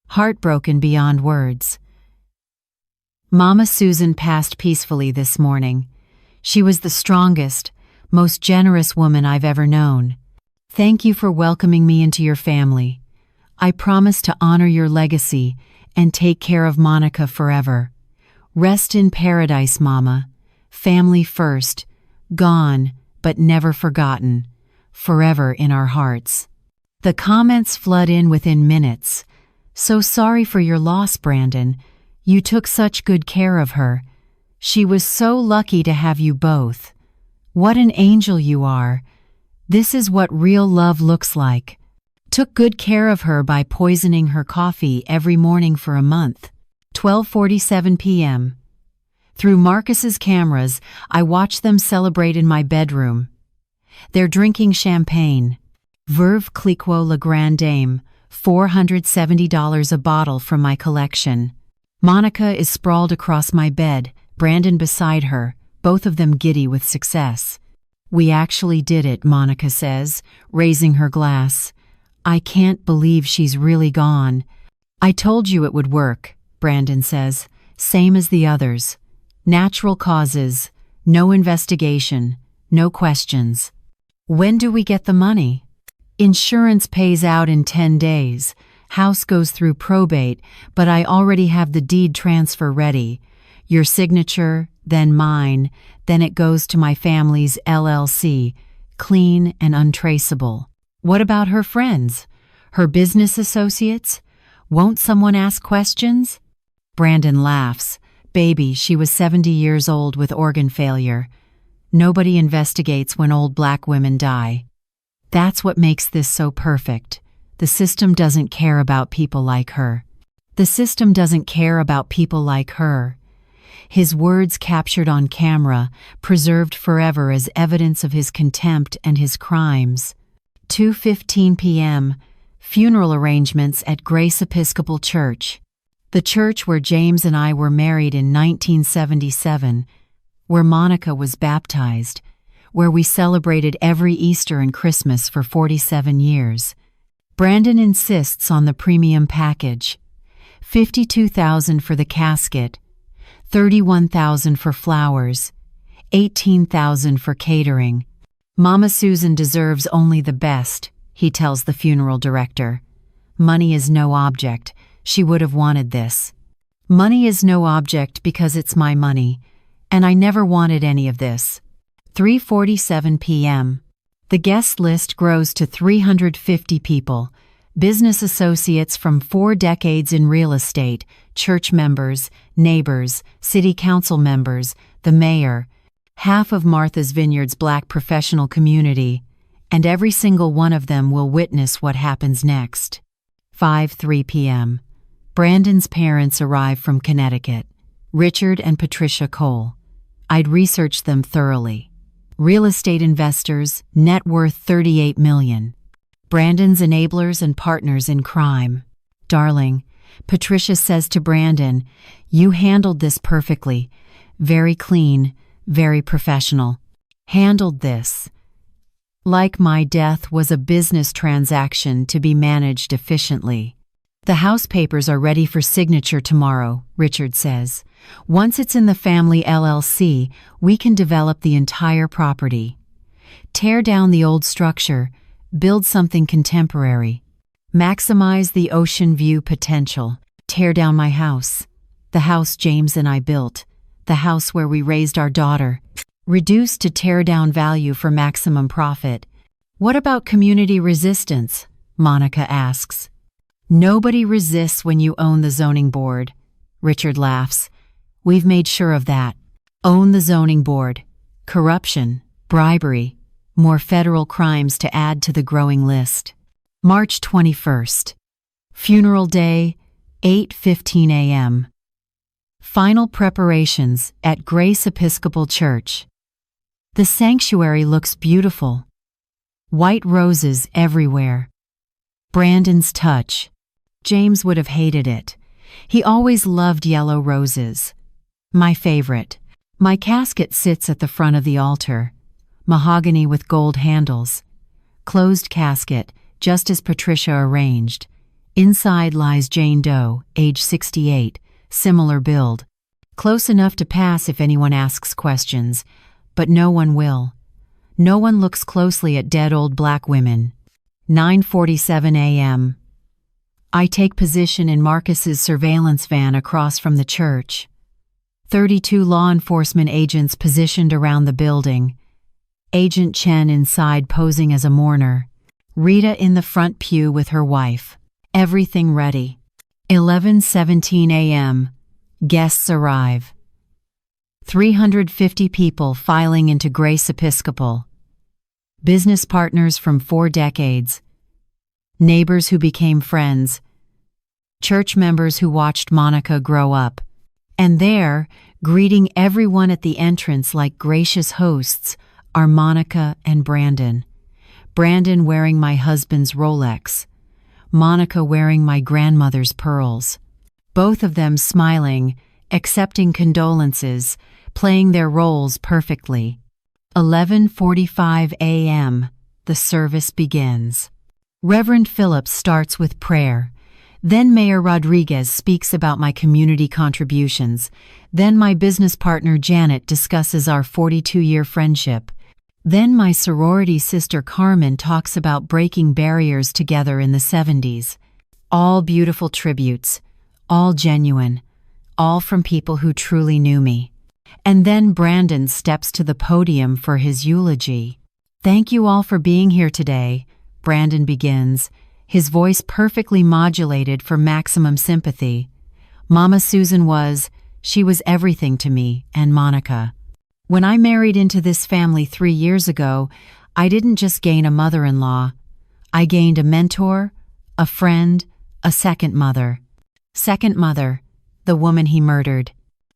Heartbroken beyond words. Mama Susan passed peacefully this morning. She was the strongest, most generous woman I've ever known. Thank you for welcoming me into your family. I promise to honor your legacy and take care of Monica forever. Rest in paradise, Mama. Family first. Gone, but never forgotten. Forever in our hearts. The comments flood in within minutes. So sorry for your loss, Brandon. You took such good care of her. She was so lucky to have you both. What an angel you are. This is what real love looks like. Took good care of her by poisoning her coffee every morning for a month. 12:47 p.m. Through Marcus's cameras, I watch them celebrate in my bedroom. They're drinking champagne. Veuve Clicquot La Grande Dame, $470 a bottle from my collection. Monica is sprawled across my bed, Brandon beside her, both of them giddy with success. We actually did it, Monica says, raising her glass. I can't believe she's really gone. I told you it would work, Brandon says, same as the others. Natural causes, no investigation, no questions. When do we get the money? Insurance pays out in 10 days. House goes through probate, but I already have the deed transfer ready. Your signature, then mine, then it goes to my family's LLC, clean and untraceable. What about her friends? Her business associates? Won't someone ask questions? Brandon laughs. Baby, she was 70 years old with organ failure. Nobody investigates when old black women die. That's what makes this so perfect. The system doesn't care about people like her. The system doesn't care about people like her. His words captured on camera, preserved forever as evidence of his contempt and his crimes. 2:15 p.m. Funeral arrangements at Grace Episcopal Church. The church where James and I were married in 1977, where Monica was baptized, where we celebrated every Easter and Christmas for 47 years. Brandon insists on the premium package. $52,000 for the casket, $31,000 for flowers, $18,000 for catering. Mama Susan deserves only the best, he tells the funeral director. Money is no object. She would have wanted this. Money is no object because it's my money, and I never wanted any of this. 3:47 p.m. The guest list grows to 350 people. Business associates from 4 decades in real estate, church members, neighbors, city council members, the mayor, half of Martha's Vineyard's black professional community, and every single one of them will witness what happens next. 5:03 p.m. Brandon's parents arrive from Connecticut, Richard and Patricia Cole. I'd researched them thoroughly. Real estate investors, net worth $38 million. Brandon's enablers and partners in crime. Darling, Patricia says to Brandon, you handled this perfectly. Very clean, very professional. Handled this. Like my death was a business transaction to be managed efficiently. The house papers are ready for signature tomorrow, Richard says. Once it's in the family LLC, we can develop the entire property. Tear down the old structure, build something contemporary. Maximize the ocean view potential. Tear down my house. The house James and I built. The house where we raised our daughter. Reduce to tear down value for maximum profit. What about community resistance? Monica asks. Nobody resists when you own the zoning board. Richard laughs. We've made sure of that. Own the zoning board. Corruption, bribery, more federal crimes to add to the growing list. March 21st. Funeral day, 8:15 a.m. Final preparations at Grace Episcopal Church. The sanctuary looks beautiful. White roses everywhere. Brandon's touch. James would have hated it. He always loved yellow roses. My favorite. My casket sits at the front of the altar. Mahogany with gold handles. Closed casket, just as Patricia arranged. Inside lies Jane Doe, age 68, similar build. Close enough to pass if anyone asks questions, but no one will. No one looks closely at dead old black women. 9:47 a.m. I take position in Marcus's surveillance van across from the church. 32 law enforcement agents positioned around the building. Agent Chen inside posing as a mourner. Rita in the front pew with her wife. Everything ready. 11:17 a.m. Guests arrive. 350 people filing into Grace Episcopal. Business partners from 4 decades. Neighbors who became friends. Church members who watched Monica grow up. And there, greeting everyone at the entrance like gracious hosts, are Monica and Brandon. Brandon wearing my husband's Rolex. Monica wearing my grandmother's pearls. Both of them smiling, accepting condolences, playing their roles perfectly. 11:45 a.m. The service begins. Reverend Phillips starts with prayer. Then Mayor Rodriguez speaks about my community contributions. Then my business partner Janet discusses our 42-year friendship. Then my sorority sister Carmen talks about breaking barriers together in the 70s. All beautiful tributes, all genuine, all from people who truly knew me. And then Brandon steps to the podium for his eulogy. "Thank you all for being here today," Brandon begins, his voice perfectly modulated for maximum sympathy. "Mama Susan she was everything to me and Monica. When I married into this family 3 years ago, I didn't just gain a mother-in-law. I gained a mentor, a friend, a second mother. Second mother, the woman he murdered.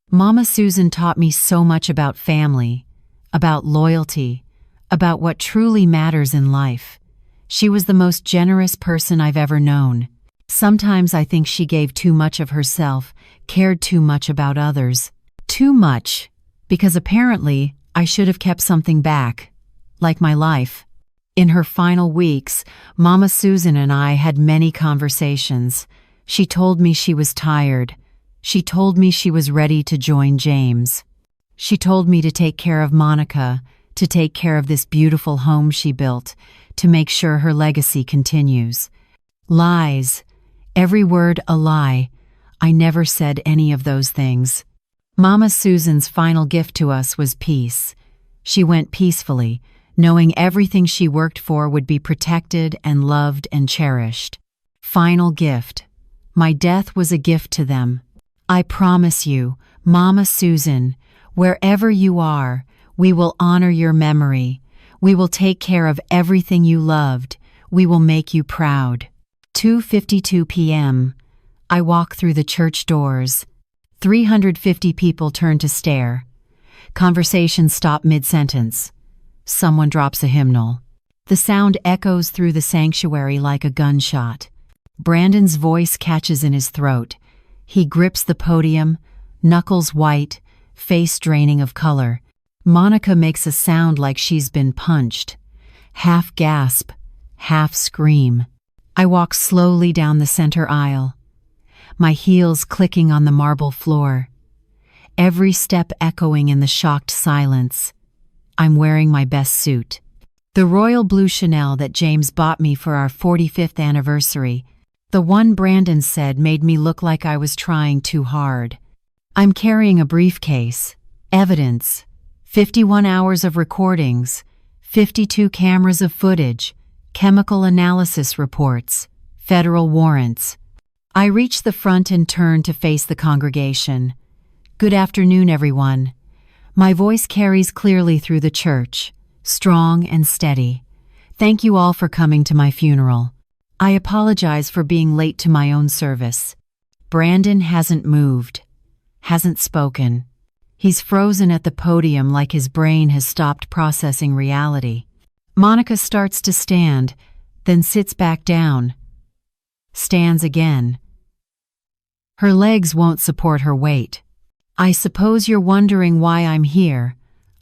Mama Susan taught me so much about family, about loyalty, about what truly matters in life. She was the most generous person I've ever known. Sometimes I think she gave too much of herself, cared too much about others. Too much, because apparently I should have kept something back, like my life." In her final weeks, Mama Susan and I had many conversations. She told me she was tired. She told me she was ready to join James. She told me to take care of Monica, to take care of this beautiful home she built, to make sure her legacy continues. Lies. Every word a lie. I never said any of those things. Mama Susan's final gift to us was peace. She went peacefully, knowing everything she worked for would be protected and loved and cherished. Final gift. My death was a gift to them. I promise you, Mama Susan, wherever you are, we will honor your memory. We will take care of everything you loved. We will make you proud. 2:52 p.m. I walk through the church doors. 350 people turn to stare. Conversations stop mid-sentence. Someone drops a hymnal. The sound echoes through the sanctuary like a gunshot. Brandon's voice catches in his throat. He grips the podium, knuckles white, face draining of color. Monica makes a sound like she's been punched. Half gasp, half scream. I walk slowly down the center aisle, my heels clicking on the marble floor, every step echoing in the shocked silence. I'm wearing my best suit, the royal blue Chanel that James bought me for our 45th anniversary. The one Brandon said made me look like I was trying too hard. I'm carrying a briefcase, evidence, 51 hours of recordings, 52 cameras of footage, chemical analysis reports, federal warrants. I reach the front and turn to face the congregation. "Good afternoon, everyone." My voice carries clearly through the church, strong and steady. "Thank you all for coming to my funeral. I apologize for being late to my own service." Brandon hasn't moved, hasn't spoken. He's frozen at the podium like his brain has stopped processing reality. Monica starts to stand, then sits back down. Stands again. Her legs won't support her weight. "I suppose you're wondering why I'm here,"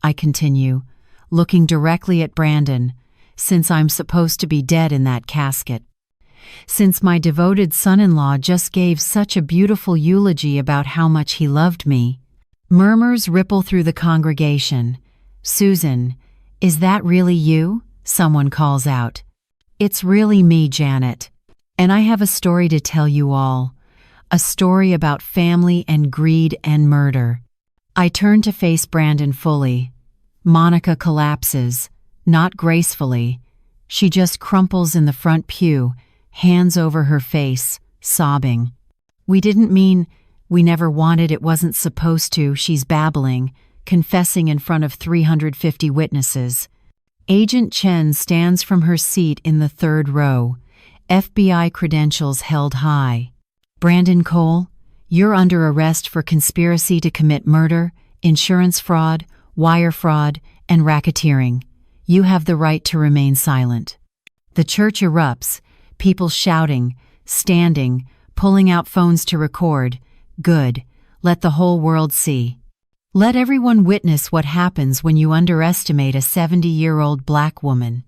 I continue, looking directly at Brandon, "since I'm supposed to be dead in that casket. Since my devoted son-in-law just gave such a beautiful eulogy about how much he loved me." Murmurs ripple through the congregation. "Susan, is that really you?" someone calls out. "It's really me, Janet. And I have a story to tell you all. A story about family and greed and murder." I turn to face Brandon fully. Monica collapses, not gracefully. She just crumples in the front pew, hands over her face, sobbing. "We didn't mean, we never wanted, it wasn't supposed to," she's babbling, confessing in front of 350 witnesses. Agent Chen stands from her seat in the third row, FBI credentials held high. "Brandon Cole, you're under arrest for conspiracy to commit murder, insurance fraud, wire fraud, and racketeering. You have the right to remain silent." The church erupts, people shouting, standing, pulling out phones to record. Good, let the whole world see. Let everyone witness what happens when you underestimate a 70-year-old black woman.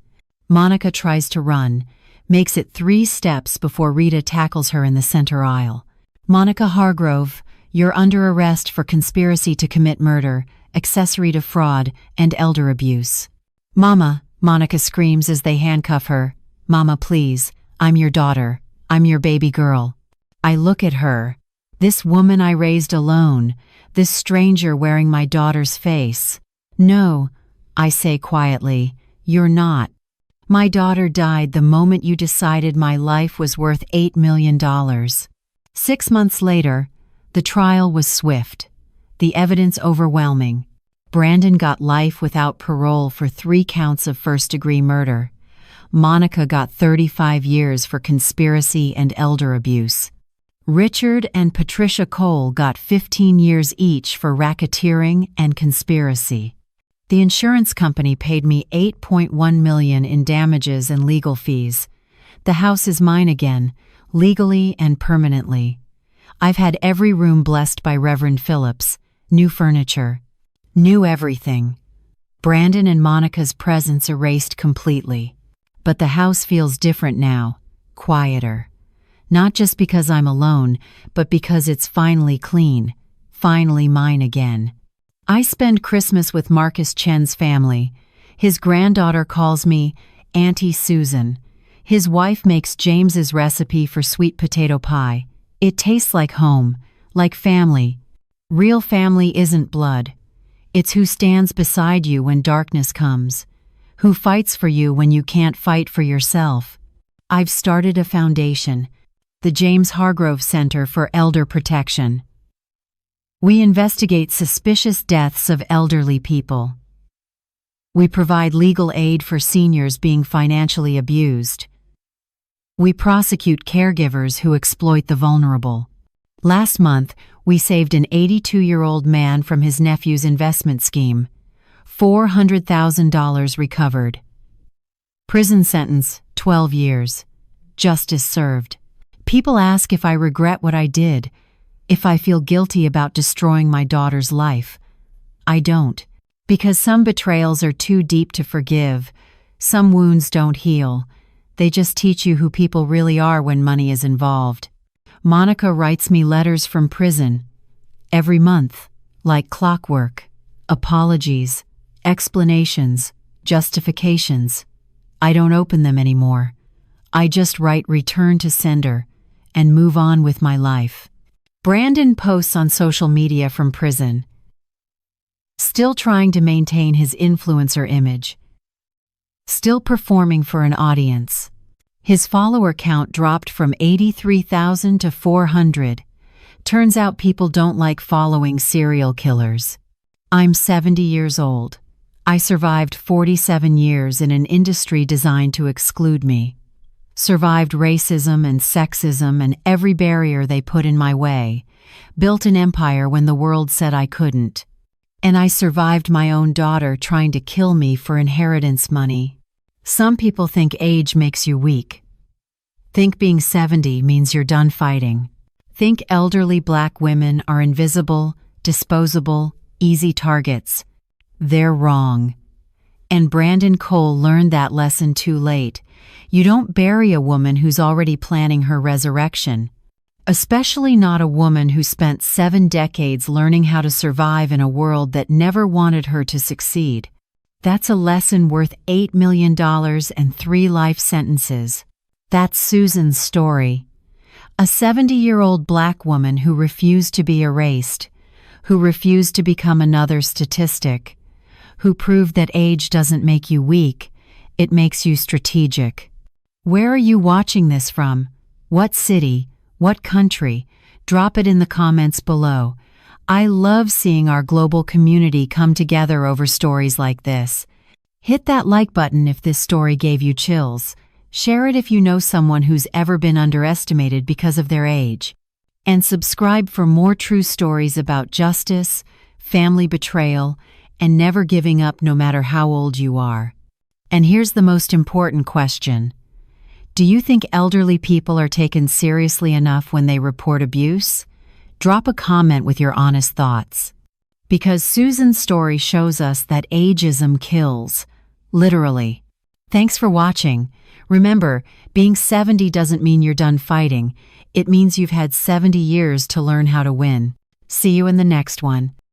Monica tries to run, makes it 3 steps before Rita tackles her in the center aisle. "Monica Hargrove, you're under arrest for conspiracy to commit murder, accessory to fraud, and elder abuse." "Mama," Monica screams as they handcuff her. "Mama, please, I'm your daughter. I'm your baby girl." I look at her. This woman I raised alone, this stranger wearing my daughter's face. No, I say quietly, you're not. My daughter died the moment you decided my life was worth $8 million. 6 months later, the trial was swift, the evidence overwhelming. Brandon got life without parole for 3 counts of first-degree murder. Monica got 35 years for conspiracy and elder abuse. Richard and Patricia Cole got 15 years each for racketeering and conspiracy. The insurance company paid me $8.1 million in damages and legal fees. The house is mine again, legally and permanently. I've had every room blessed by Reverend Phillips, new furniture, new everything. Brandon and Monica's presence erased completely. But the house feels different now, quieter. Not just because I'm alone, but because it's finally clean, finally mine again. I spend Christmas with Marcus Chen's family. His granddaughter calls me Auntie Susan. His wife makes James's recipe for sweet potato pie. It tastes like home, like family. Real family isn't blood. It's who stands beside you when darkness comes, who fights for you when you can't fight for yourself. I've started a foundation, the James Hargrove Center for Elder Protection. We investigate suspicious deaths of elderly people. We provide legal aid for seniors being financially abused. We prosecute caregivers who exploit the vulnerable. Last month, we saved an 82-year-old man from his nephew's investment scheme. $400,000 recovered. Prison sentence, 12 years. Justice served. People ask if I regret what I did, if I feel guilty about destroying my daughter's life. I don't. Because some betrayals are too deep to forgive. Some wounds don't heal. They just teach you who people really are when money is involved. Monica writes me letters from prison. Every month, like clockwork. Apologies, explanations, justifications. I don't open them anymore. I just write return to sender and move on with my life. Brandon posts on social media from prison, still trying to maintain his influencer image, still performing for an audience. His follower count dropped from 83,000 to 400. Turns out people don't like following serial killers. I'm 70 years old. I survived 47 years in an industry designed to exclude me. Survived racism and sexism and every barrier they put in my way. Built an empire when the world said I couldn't. And I survived my own daughter trying to kill me for inheritance money. Some people think age makes you weak. Think being 70 means you're done fighting. Think elderly Black women are invisible, disposable, easy targets. They're wrong. And Brandon Cole learned that lesson too late. You don't bury a woman who's already planning her resurrection. Especially not a woman who spent 7 decades learning how to survive in a world that never wanted her to succeed. That's a lesson worth $8 million and 3 life sentences. That's Susan's story. A 70-year-old Black woman who refused to be erased, who refused to become another statistic, who proved that age doesn't make you weak, it makes you strategic. Where are you watching this from? What city? What country? Drop it in the comments below. I love seeing our global community come together over stories like this. Hit that like button if this story gave you chills. Share it if you know someone who's ever been underestimated because of their age. And subscribe for more true stories about justice, family betrayal, and never giving up no matter how old you are. And here's the most important question. Do you think elderly people are taken seriously enough when they report abuse? Drop a comment with your honest thoughts. Because Susan's story shows us that ageism kills. Literally. Thanks for watching. Remember, being 70 doesn't mean you're done fighting. It means you've had 70 years to learn how to win. See you in the next one.